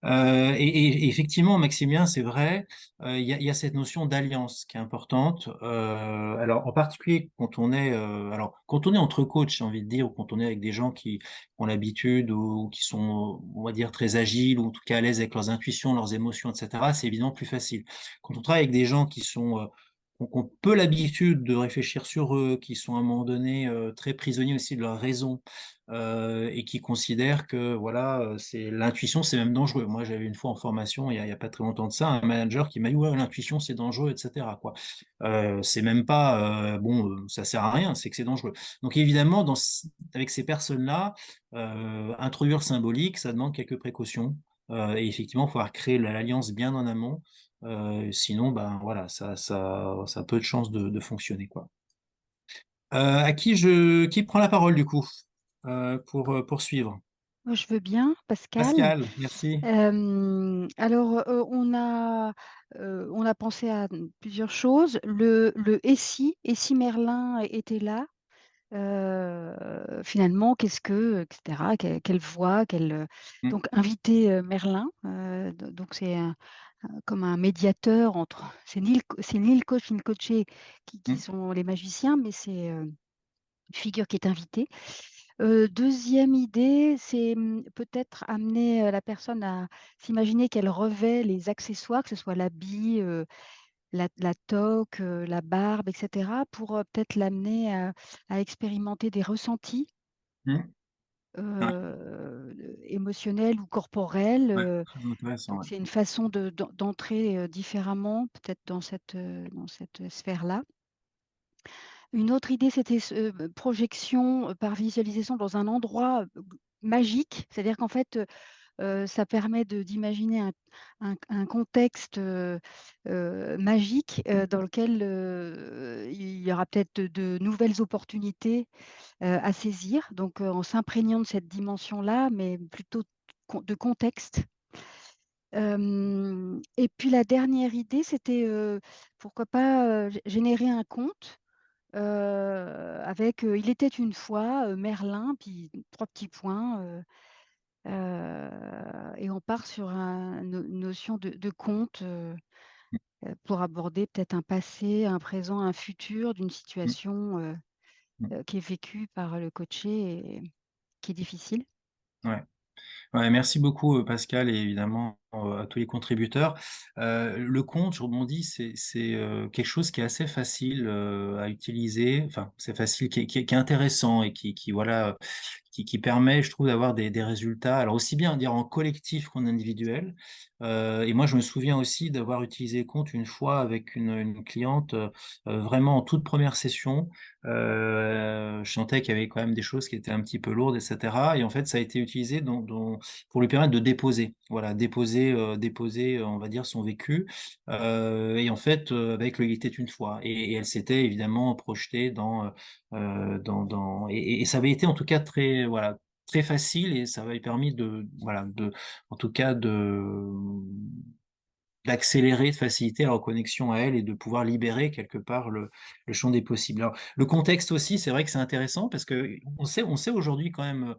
Et effectivement, Maximien, c'est vrai, il y a cette notion d'alliance qui est importante. Alors, en particulier quand on est entre coachs, j'ai envie de dire, ou quand on est avec des gens qui ont l'habitude ou qui sont, on va dire, très agiles ou en tout cas à l'aise avec leurs intuitions, leurs émotions, etc., c'est évidemment plus facile. Quand on travaille avec des gens qui ont peu l'habitude de réfléchir sur eux, qui sont à un moment donné très prisonniers aussi de leur raison, et qui considèrent que voilà, c'est l'intuition, c'est même dangereux. Moi, j'avais une fois en formation, il y a pas très longtemps de ça, un manager qui m'a dit ouais, l'intuition c'est dangereux, etc., quoi. C'est même pas bon, ça sert à rien, c'est que c'est dangereux. Donc évidemment, avec ces personnes-là, introduire le symbolique, ça demande quelques précautions. Et effectivement, il faut créer l'alliance bien en amont. Sinon, ben voilà, ça a peu de chances de fonctionner, quoi. Qui prend la parole du coup pour poursuivre? Moi, je veux bien, Pascal. Pascal, merci. Alors, on a pensé à plusieurs choses. Et si Merlin était là, finalement, etc., quelle voix, Mm, donc inviter Merlin. Donc comme un médiateur entre, c'est ni le coach ni le coaché qui mm, sont les magiciens, mais c'est une figure qui est invitée. Deuxième idée, c'est peut-être amener la personne à s'imaginer qu'elle revêt les accessoires, que ce soit l'habit, la toque, la barbe, etc., pour peut-être l'amener à expérimenter des ressentis mm. Ouais, émotionnels ou corporels. ouais, très intéressant. Donc, Ouais. c'est une façon d'entrer différemment, peut-être dans cette sphère-là. Une autre idée, c'était projection par visualisation dans un endroit magique, c'est-à-dire qu'en fait, ça permet d'imaginer un contexte magique dans lequel il y aura peut-être de nouvelles opportunités à saisir, donc en s'imprégnant de cette dimension-là, mais plutôt de contexte. Et puis la dernière idée, c'était pourquoi pas générer un conte avec Il était une fois Merlin, puis 3 petits points. Et on part sur une notion de conte pour aborder peut-être un passé, un présent, un futur d'une Mm, situation qui est vécu par le coaché et qui est difficile. Ouais. Ouais, merci beaucoup Pascal et évidemment à tous les contributeurs. Le compte, je rebondis, c'est quelque chose qui est assez facile à utiliser. Enfin, c'est facile, qui est intéressant et qui voilà, qui permet, je trouve, d'avoir des résultats. Alors aussi bien dire en collectif qu'en individuel. Et moi, je me souviens aussi d'avoir utilisé le compte une fois avec une cliente vraiment en toute première session. Je sentais qu'il y avait quand même des choses qui étaient un petit peu lourdes, etc. Et en fait, ça a été utilisé pour lui permettre de déposer, voilà, déposer, on va dire, son vécu. Et en fait, avec le Il était une fois. Et elle s'était évidemment projetée et ça avait été en tout cas très, voilà, très facile et ça avait permis voilà, en tout cas, d'accélérer, de faciliter la reconnexion à elle et de pouvoir libérer quelque part le champ des possibles. Alors, le contexte aussi, c'est vrai que c'est intéressant parce que on sait aujourd'hui quand même,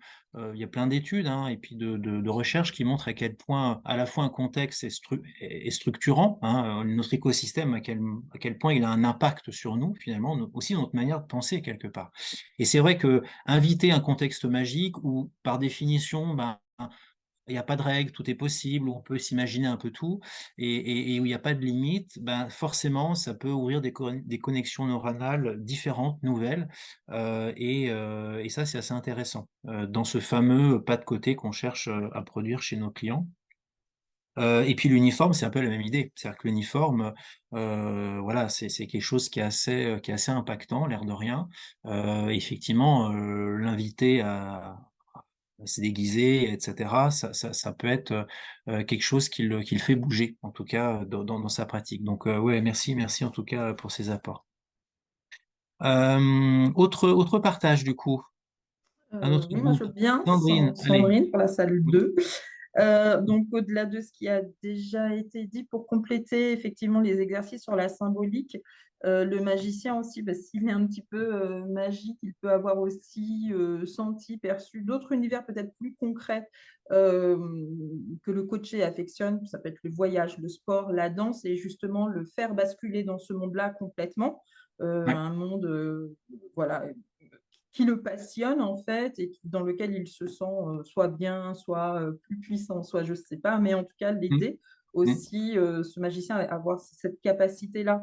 il y a plein d'études hein, et puis de recherches qui montrent à quel point à la fois un contexte est structurant, hein, notre écosystème, à quel point il a un impact sur nous finalement, aussi notre manière de penser quelque part. Et c'est vrai que inviter un contexte magique où par définition, ben, il n'y a pas de règles, tout est possible, où on peut s'imaginer un peu tout, et où il n'y a pas de limite, ben forcément, ça peut ouvrir des connexions neuronales différentes, nouvelles, et ça, c'est assez intéressant, dans ce fameux pas de côté qu'on cherche à produire chez nos clients. Et puis l'uniforme, c'est un peu la même idée. C'est-à-dire que l'uniforme, voilà, c'est quelque chose qui est assez impactant, l'air de rien. Effectivement, l'inviter à se déguiser, etc. Ça peut être quelque chose qui le fait bouger, en tout cas dans sa pratique. Donc ouais, merci en tout cas pour ces apports. Autre partage du coup, un autre Oui, moi je groupe. veux bien, Sandrine, allez. Sandrine pour la salle Oui. 2. Donc, au-delà de ce qui a déjà été dit, pour compléter effectivement les exercices sur la symbolique, le magicien aussi, s'il est un petit peu magique, il peut avoir aussi senti, perçu d'autres univers peut-être plus concrets euh, que le coaché affectionne. Ça peut être le voyage, le sport, la danse, et justement le faire basculer dans ce monde-là complètement. Ouais. Un monde voilà, qui le passionne en fait et dans lequel il se sent soit bien, soit plus puissant, soit je ne sais pas, mais en tout cas Mm, l'aider mm, aussi, ce magicien, à avoir cette capacité-là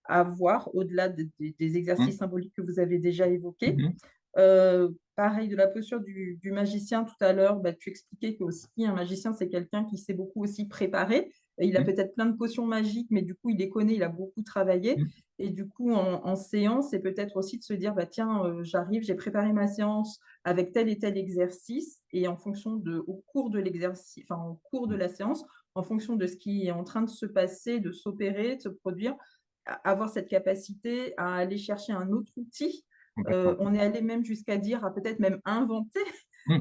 à voir au-delà des mm, exercices symboliques que vous avez déjà évoqués. mhm, Pareil, de la posture du magicien tout à l'heure, tu expliquais que aussi un magicien, c'est quelqu'un qui s'est beaucoup aussi préparé. Et il a mm, peut-être plein de potions magiques, mais du coup, il les connaît, il a beaucoup travaillé. mm, Et du coup, en séance, c'est peut-être aussi de se dire, tiens, j'arrive, j'ai préparé ma séance avec tel et tel exercice. Et en fonction au cours de l'exercice, enfin, au cours de la séance, en fonction de ce qui est en train de se passer, de s'opérer, de se produire, avoir cette capacité à aller chercher un autre outil. complètement. On est allé même jusqu'à dire, à peut-être même inventer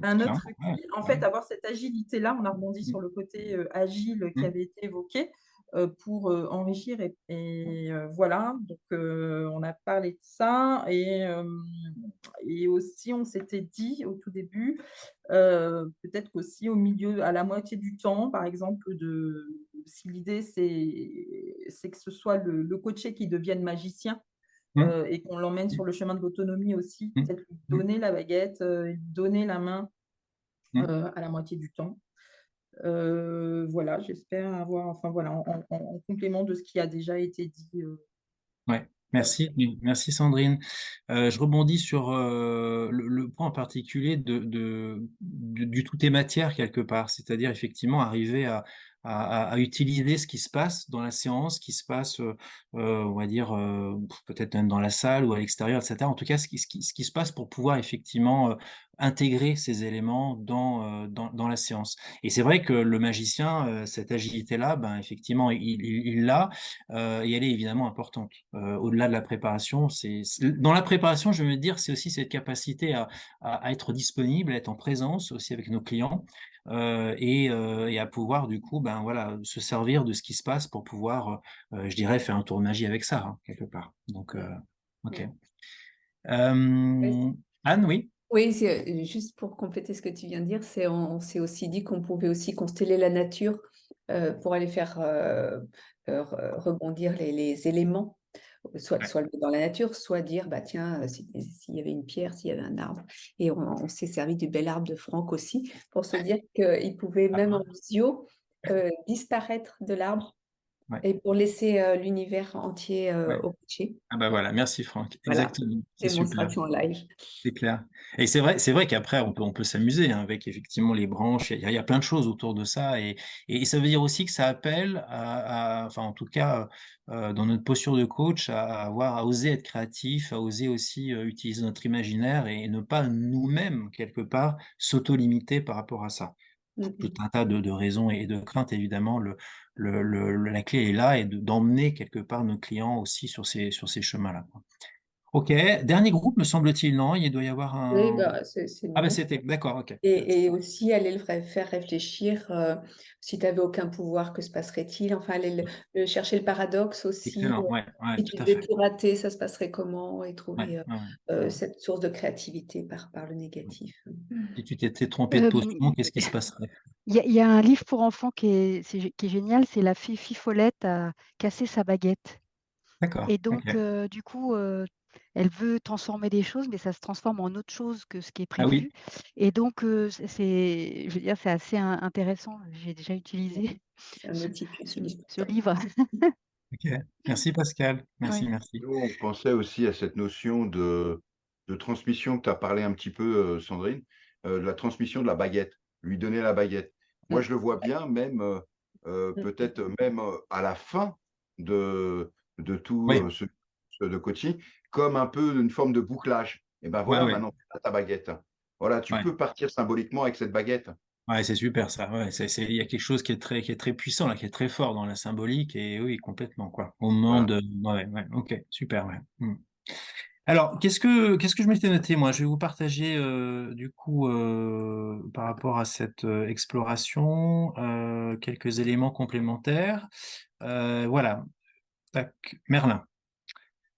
un autre Clairement, ouais, outil. En ouais. fait, avoir cette agilité-là, on a rebondi Mm, sur le côté agile qui mm, avait été évoqué pour enrichir. Et voilà, donc on a parlé de ça. Et aussi, on s'était dit au tout début, peut-être qu'aussi au milieu, à la moitié du temps, par exemple, si l'idée c'est que ce soit le coaché qui devienne magicien, mm, et qu'on l'emmène sur le chemin de l'autonomie aussi, mm, peut-être lui mm, donner la baguette, lui donner la main mm. à la moitié du temps. Voilà, j'espère avoir, enfin voilà, en complément de ce qui a déjà été dit. Ouais, Voilà. merci Sandrine. Je rebondis sur le point en particulier du tout est matière quelque part, c'est-à-dire effectivement arriver à utiliser ce qui se passe dans la séance, ce qui se passe, on va dire, peut-être même dans la salle ou à l'extérieur, etc. En tout cas, ce qui se passe pour pouvoir effectivement intégrer ces éléments dans la séance. Et c'est vrai que le magicien, cette agilité-là, ben, effectivement, il l'a. Et elle est évidemment importante. Au-delà de la préparation, dans la préparation, je veux dire, c'est aussi cette capacité à être disponible, à être en présence aussi avec nos clients et à pouvoir du coup, ben voilà, se servir de ce qui se passe pour pouvoir, je dirais, faire un tour de magie avec ça hein, quelque part. Donc, ok. Oui, Anne, oui. oui, c'est juste pour compléter ce que tu viens de dire, on s'est aussi dit qu'on pouvait aussi consteller la nature pour aller faire rebondir les éléments soit le mettre dans la nature, soit dire, bah, tiens, s'il y avait une pierre, s'il y avait un arbre. Et on s'est servi du bel arbre de Franck aussi pour se dire qu'il pouvait, même en visio, disparaître de l'arbre Ouais. et pour laisser l'univers entier Ouais. au cocher. Ah bah voilà, merci Franck. Voilà, Exactement, c'est super. démonstration en live. C'est clair. Et c'est vrai qu'après, on peut s'amuser hein, avec effectivement les branches. Il y a plein de choses autour de ça. Et ça veut dire aussi que ça appelle enfin, en tout cas, dans notre posture de coach, à oser être créatif, à oser aussi utiliser notre imaginaire et ne pas nous-mêmes, quelque part, s'auto-limiter par rapport à ça. Tout un tas de raisons et de craintes, évidemment. La clé est là et d'emmener quelque part nos clients aussi sur ces chemins-là, quoi. Ok, dernier groupe, me semble-t-il, non? Il doit y avoir Oui, un... bah, c'est Ah ben bon. c'était, d'accord, ok. Et aussi aller faire réfléchir, si tu avais aucun pouvoir, que se passerait-il? Enfin, aller chercher le paradoxe aussi. Excellent, ouais, Si tout tu à devais fait. tout rater, ça se passerait comment? Et Ouais, trouver ouais. cette source de créativité par le négatif. Si tu t'étais trompé de potion, qu'est-ce qui se passerait? Il y a un livre pour enfants qui est génial, c'est La fille Fifolette a cassé sa baguette. D'accord, Et ok. donc, du coup, elle veut transformer des choses, mais ça se transforme en autre chose que ce qui est Ah oui, prévu. Et donc, je veux dire, c'est assez intéressant. J'ai déjà utilisé C'est un outil que tu utilises tout ce le temps. livre. ok. Merci Pascal, merci, Ouais. merci. Nous, on pensait aussi à cette notion de transmission que tu as parlé un petit peu, Sandrine, de la transmission de la baguette, lui donner la baguette. Moi, Mm. je le vois bien, même peut-être même à la fin de tout Oui, ce de coaching, comme un peu une forme de bouclage. Et ben ouais, voilà, ouais, maintenant, tu as ta baguette. Voilà, tu ouais. peux partir symboliquement avec cette baguette. Ouais, c'est super ça. Ouais, il y a quelque chose qui est très puissant là, qui est très fort dans la symbolique et oui, complètement quoi. Au moment Voilà. de, ouais, ouais, ok, super, ouais. Alors, qu'est-ce que je m'étais noté, moi? Je vais vous partager, du coup, par rapport à cette exploration, quelques éléments complémentaires. Voilà, tac, Merlin.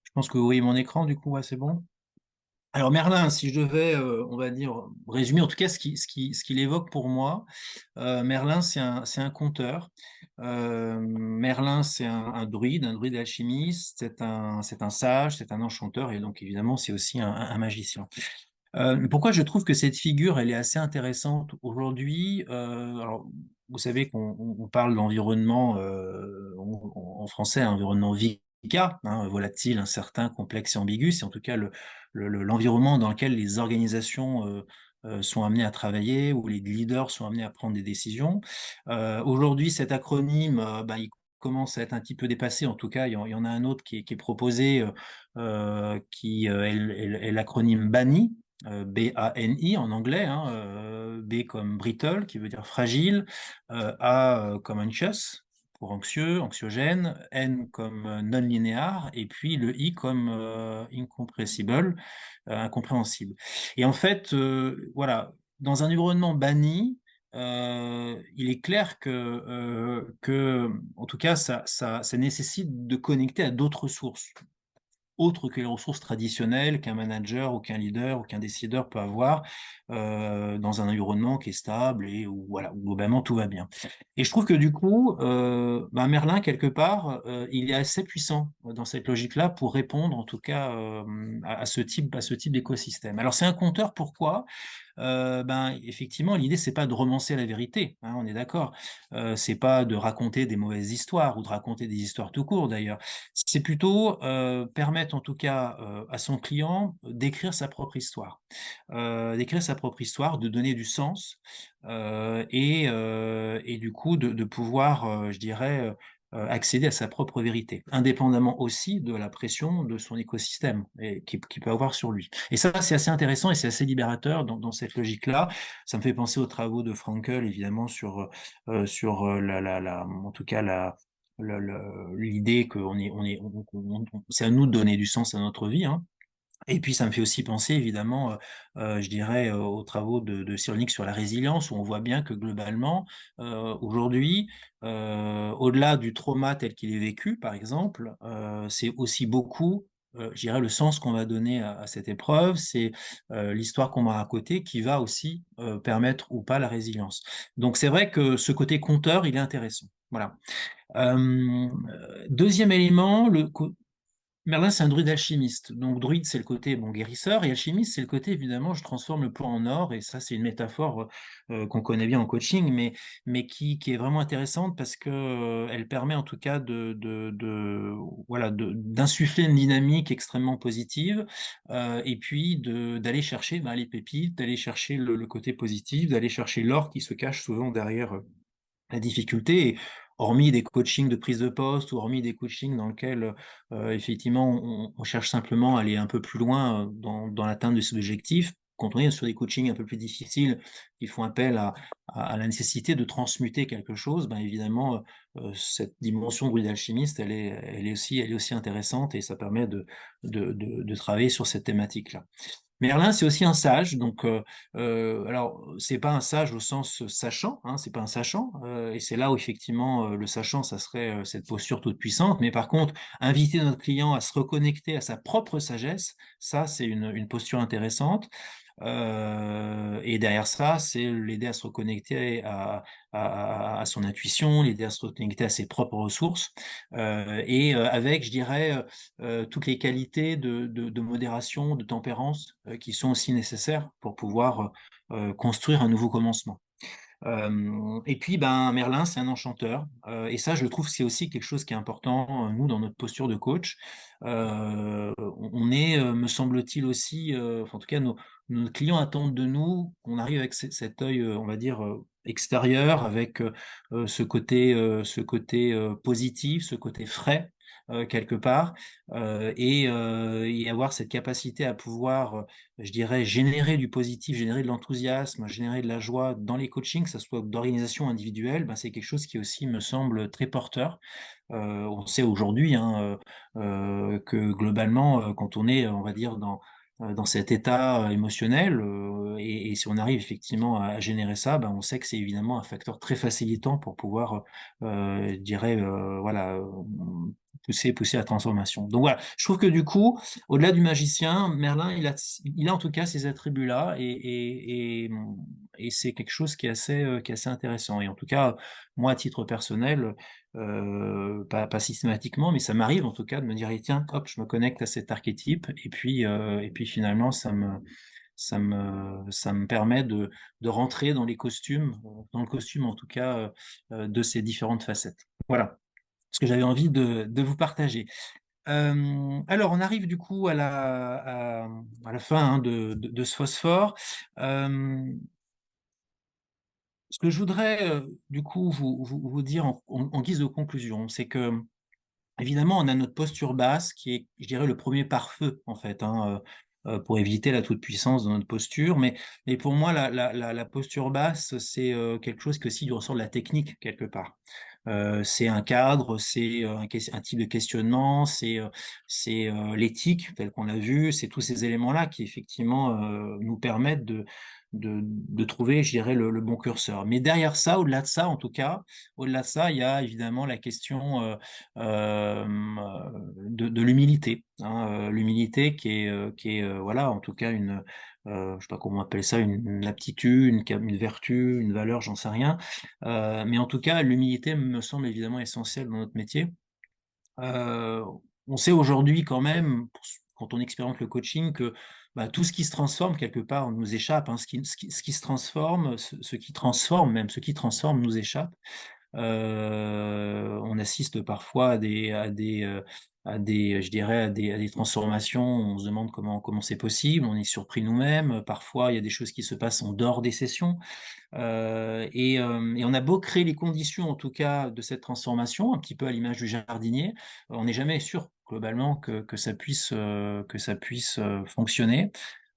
Je pense que vous voyez mon écran, du coup, ouais, c'est bon? Alors, Merlin, si je devais, on va dire, résumer en tout cas ce qu'il évoque pour moi, Merlin, c'est un conteur. Merlin, c'est un druide alchimiste, c'est un sage, c'est un enchanteur, et donc évidemment, c'est aussi un magicien. Pourquoi je trouve que cette figure, elle est assez intéressante aujourd'hui? Alors, vous savez qu'on parle d'environnement, en français, environnement VICA, hein, volatile, incertain, complexe et ambigu. C'est en tout cas l'environnement dans lequel les organisations sont amenées à travailler, où les leaders sont amenés à prendre des décisions. Aujourd'hui, cet acronyme, il commence à être un petit peu dépassé. En tout cas, il y en a un autre qui est proposé, qui est l'acronyme BANI, BANI en anglais, hein, B comme brittle, qui veut dire fragile, A comme anxious, pour anxieux, anxiogène, N comme non-linéaire, et puis le I comme incompressible, incompréhensible. Et en fait, voilà, dans un environnement banni, il est clair que, en tout cas, ça nécessite de connecter à d'autres sources autres que les ressources traditionnelles qu'un manager ou qu'un leader ou qu'un décideur peut avoir dans un environnement qui est stable et où, voilà, où globalement tout va bien. Et je trouve que du coup, Merlin, quelque part, il est assez puissant dans cette logique-là pour répondre en tout cas à ce type d'écosystème. Alors c'est un conteur, pourquoi? Effectivement, l'idée, c'est pas de romancer la vérité, hein, on est d'accord. C'est pas de raconter des mauvaises histoires ou de raconter des histoires tout court d'ailleurs. C'est plutôt permettre en tout cas à son client d'écrire sa propre histoire. De donner du sens et du coup de pouvoir, je dirais, accéder à sa propre vérité, indépendamment aussi de la pression de son écosystème et qui peut avoir sur lui. Et ça, c'est assez intéressant et c'est assez libérateur dans cette logique-là. Ça me fait penser aux travaux de Frankl, évidemment, sur en tout cas, l'idée que c'est à nous de donner du sens à notre vie, hein. Et puis ça me fait aussi penser évidemment, je dirais, aux travaux de Cyrulnik sur la résilience, où on voit bien que globalement, aujourd'hui, au-delà du trauma tel qu'il est vécu, par exemple, c'est aussi beaucoup, je dirais, le sens qu'on va donner à cette épreuve, c'est l'histoire qu'on va raconter qui va aussi permettre ou pas la résilience. Donc c'est vrai que ce côté conteur, il est intéressant. Voilà. Deuxième élément, Merlin, c'est un druide alchimiste. Donc, druide, c'est le côté guérisseur, et alchimiste, c'est le côté, évidemment, je transforme le plomb en or, et ça, c'est une métaphore qu'on connaît bien en coaching, mais qui est vraiment intéressante parce que elle permet en tout cas voilà, d'insuffler une dynamique extrêmement positive, et puis d'aller chercher les pépites, d'aller chercher le côté positif, d'aller chercher l'or qui se cache souvent derrière la difficulté. Et hormis des coachings de prise de poste ou hormis des coachings dans lesquels effectivement on cherche simplement à aller un peu plus loin dans l'atteinte de ces objectifs, quand on est sur des coachings un peu plus difficiles qui font appel à la nécessité de transmuter quelque chose, évidemment cette dimension de d'alchimiste elle est aussi intéressante, et ça permet de travailler sur cette thématique-là. Merlin, c'est aussi un sage, donc alors c'est pas un sage au sens sachant, hein, c'est pas un sachant, et c'est là où effectivement le sachant, ça serait cette posture toute puissante, mais par contre, inviter notre client à se reconnecter à sa propre sagesse, ça c'est une posture intéressante. Et derrière ça, c'est l'aider à se reconnecter à son intuition, l'aider à se reconnecter à ses propres ressources, et avec, je dirais, toutes les qualités de modération, de tempérance qui sont aussi nécessaires pour pouvoir construire un nouveau commencement. Et puis, Merlin, c'est un enchanteur. Et ça, je trouve, c'est aussi quelque chose qui est important, nous, dans notre posture de coach. On est, me semble-t-il aussi, en tout cas, nos clients attendent de nous qu'on arrive avec cet œil, on va dire, extérieur, avec ce côté positif, ce côté frais, quelque part, et avoir cette capacité à pouvoir je dirais, générer du positif, générer de l'enthousiasme, générer de la joie dans les coachings, que ce soit d'organisation individuelle, c'est quelque chose qui aussi me semble très porteur. On sait aujourd'hui que globalement, quand on est, on va dire, dans cet état émotionnel, et si on arrive effectivement à générer ça, on sait que c'est évidemment un facteur très facilitant pour pouvoir, je dirais, voilà, pousser la transformation. Donc voilà, je trouve que du coup, au-delà du magicien, Merlin, il a en tout cas ces attributs-là, et c'est quelque chose qui est assez intéressant. Et en tout cas, moi, à titre personnel, pas systématiquement, mais ça m'arrive en tout cas de me dire, tiens, hop, je me connecte à cet archétype, et puis finalement, ça me permet de rentrer dans les costumes, dans le costume en tout cas, de ces différentes facettes. Voilà ce que j'avais envie de vous partager. Alors, on arrive du coup à la fin de ce phosphore. Ce que je voudrais du coup vous dire en guise de conclusion, c'est que évidemment, on a notre posture basse qui est, je dirais, le premier pare-feu en fait, pour éviter la toute-puissance de notre posture. Mais pour moi, la posture basse, c'est quelque chose qui aussi ressort de la technique quelque part. C'est un cadre, c'est un type de questionnement, c'est l'éthique telle qu'on l'a vu, c'est tous ces éléments-là qui effectivement nous permettent de trouver, je dirais, le bon curseur. Mais derrière ça, au-delà de ça, en tout cas, au-delà de ça, il y a évidemment la question de l'humilité, hein, l'humilité qui est voilà, en tout cas je sais pas comment on appelle ça, une aptitude, une vertu, une valeur, j'en sais rien. Mais en tout cas, l'humilité me semble évidemment essentielle dans notre métier. On sait aujourd'hui quand même, quand on expérimente le coaching, que tout ce qui se transforme quelque part nous échappe, hein. Ce qui se transforme, ce qui transforme même, ce qui transforme nous échappe. On assiste parfois je dirais à des transformations, on se demande comment c'est possible, on est surpris nous-mêmes, parfois il y a des choses qui se passent en dehors des sessions. Et on a beau créer les conditions, en tout cas, de cette transformation, un petit peu à l'image du jardinier, on n'est jamais sûr globalement que ça puisse fonctionner.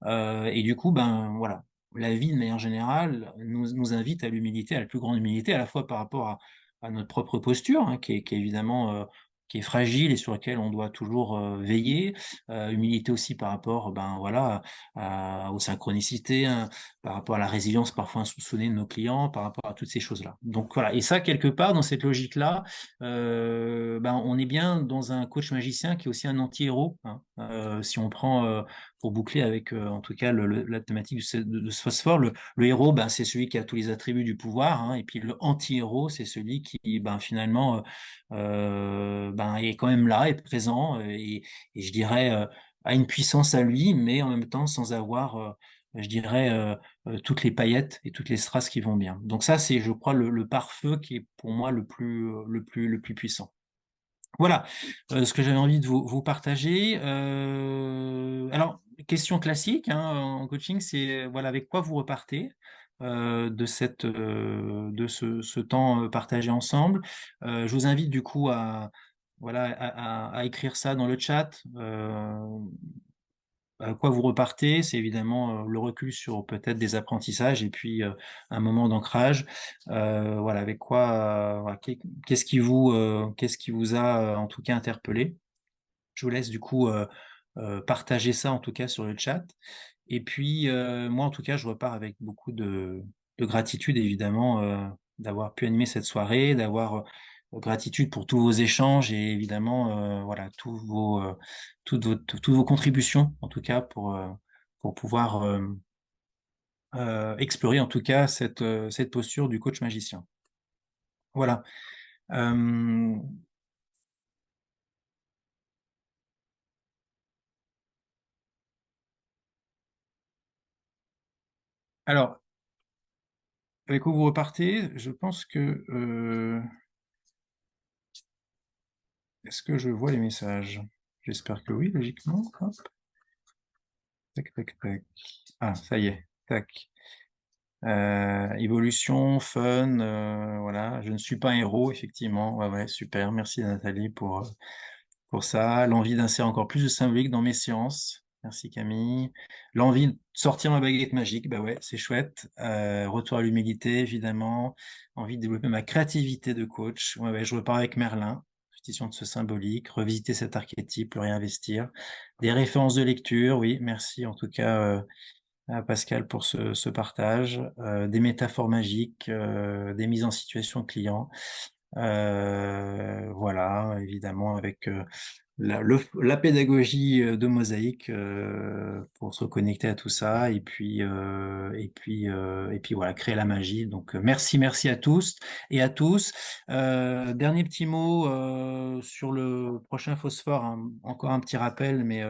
Et du coup, voilà, la vie de manière générale nous invite à l'humilité, à la plus grande humilité, à la fois par rapport à notre propre posture, hein, qui est évidemment qui est fragile et sur laquelle on doit toujours veiller. Humilité aussi par rapport, voilà, aux synchronicités, hein, par rapport à la résilience parfois insoupçonnée de nos clients, par rapport à toutes ces choses-là. Donc voilà, et ça, quelque part, dans cette logique-là, on est bien dans un coach magicien qui est aussi un anti-héros, hein. Si on prend pour boucler avec, en tout cas, la thématique de ce phosphore, le héros, ben, c'est celui qui a tous les attributs du pouvoir, hein, et puis le anti-héros, c'est celui qui, ben, finalement, ben, est quand même là, est présent, et je dirais, a une puissance à lui, mais en même temps sans avoir, je dirais, toutes les paillettes et toutes les strass qui vont bien. Donc ça, c'est, je crois, le pare-feu qui est pour moi le plus puissant. Voilà, ce que j'avais envie de vous partager. Alors, question classique, hein, en coaching, c'est voilà, avec quoi vous repartez de ce temps partagé ensemble. Je vous invite du coup voilà, à écrire ça dans le chat. À quoi vous repartez, c'est évidemment le recul sur peut-être des apprentissages et puis un moment d'ancrage. Voilà, avec quoi, voilà, qu'est-ce qui vous a en tout cas interpellé. Je vous laisse du coup partager ça en tout cas sur le chat. Et puis moi en tout cas, je repars avec beaucoup de gratitude évidemment d'avoir pu animer cette soirée, d'avoir gratitude pour tous vos échanges et évidemment voilà toutes vos contributions en tout cas pour pouvoir explorer en tout cas cette posture du coach magicien. Voilà. Alors, avec quoi vous repartez, je pense que est-ce que je vois les messages? J'espère que oui, logiquement. Hop. Tac, tac, tac. Ah, ça y est. Tac. Évolution, fun, voilà. Je ne suis pas un héros, effectivement. Ouais, ouais, super. Merci Nathalie pour ça. L'envie d'insérer encore plus de symbolique dans mes séances. Merci Camille. L'envie de sortir ma baguette magique, bah ouais, c'est chouette. Retour à l'humilité, évidemment. Envie de développer ma créativité de coach. Ouais, ouais, je repars avec Merlin. Répétition de ce symbolique, revisiter cet archétype, le réinvestir. Des références de lecture, oui, merci en tout cas à Pascal pour ce partage. Des métaphores magiques, des mises en situation clients. Voilà, évidemment avec la pédagogie de Mosaïque pour se reconnecter à tout ça et puis voilà, créer la magie. Donc merci à tous et à tous. Dernier petit mot sur le prochain phosphore, hein. Encore un petit rappel, mais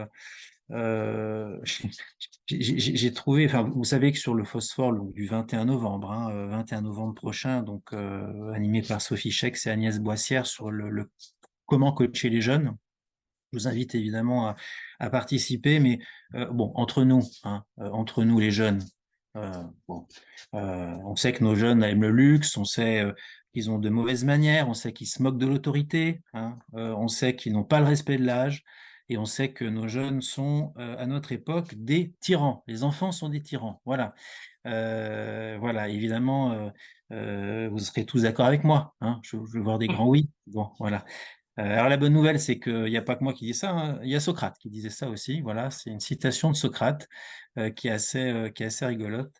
j'ai trouvé, enfin, vous savez que sur le phosphore donc, du 21 novembre, hein, 21 novembre prochain, donc animé par Sophie Schex et Agnès Boissière sur le comment coacher les jeunes. Je vous invite évidemment à participer, mais bon, entre nous, hein, entre nous les jeunes, bon, on sait que nos jeunes aiment le luxe, on sait qu'ils ont de mauvaises manières, on sait qu'ils se moquent de l'autorité, hein, on sait qu'ils n'ont pas le respect de l'âge, et on sait que nos jeunes sont à notre époque des tyrans. Les enfants sont des tyrans, voilà. Voilà, évidemment, vous serez tous d'accord avec moi, hein, je veux voir des grands oui. Bon, voilà. Alors la bonne nouvelle, c'est qu'il n'y a pas que moi qui dis ça, hein. Il y a Socrate qui disait ça aussi. Voilà, c'est une citation de Socrate qui est assez rigolote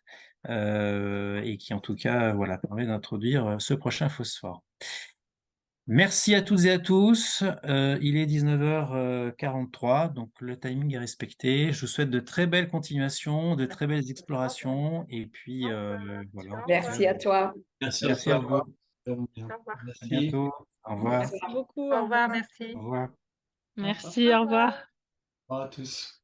et qui en tout cas voilà, permet d'introduire ce prochain phosphore. Merci à toutes et à tous. Il est 19h43, donc le timing est respecté. Je vous souhaite de très belles continuations, de très belles explorations. Et puis voilà. Merci à toi. Merci à vous. Au À Merci. bientôt. Au revoir. Merci beaucoup. Au revoir, merci. Au revoir. Merci, au revoir. Au revoir à tous.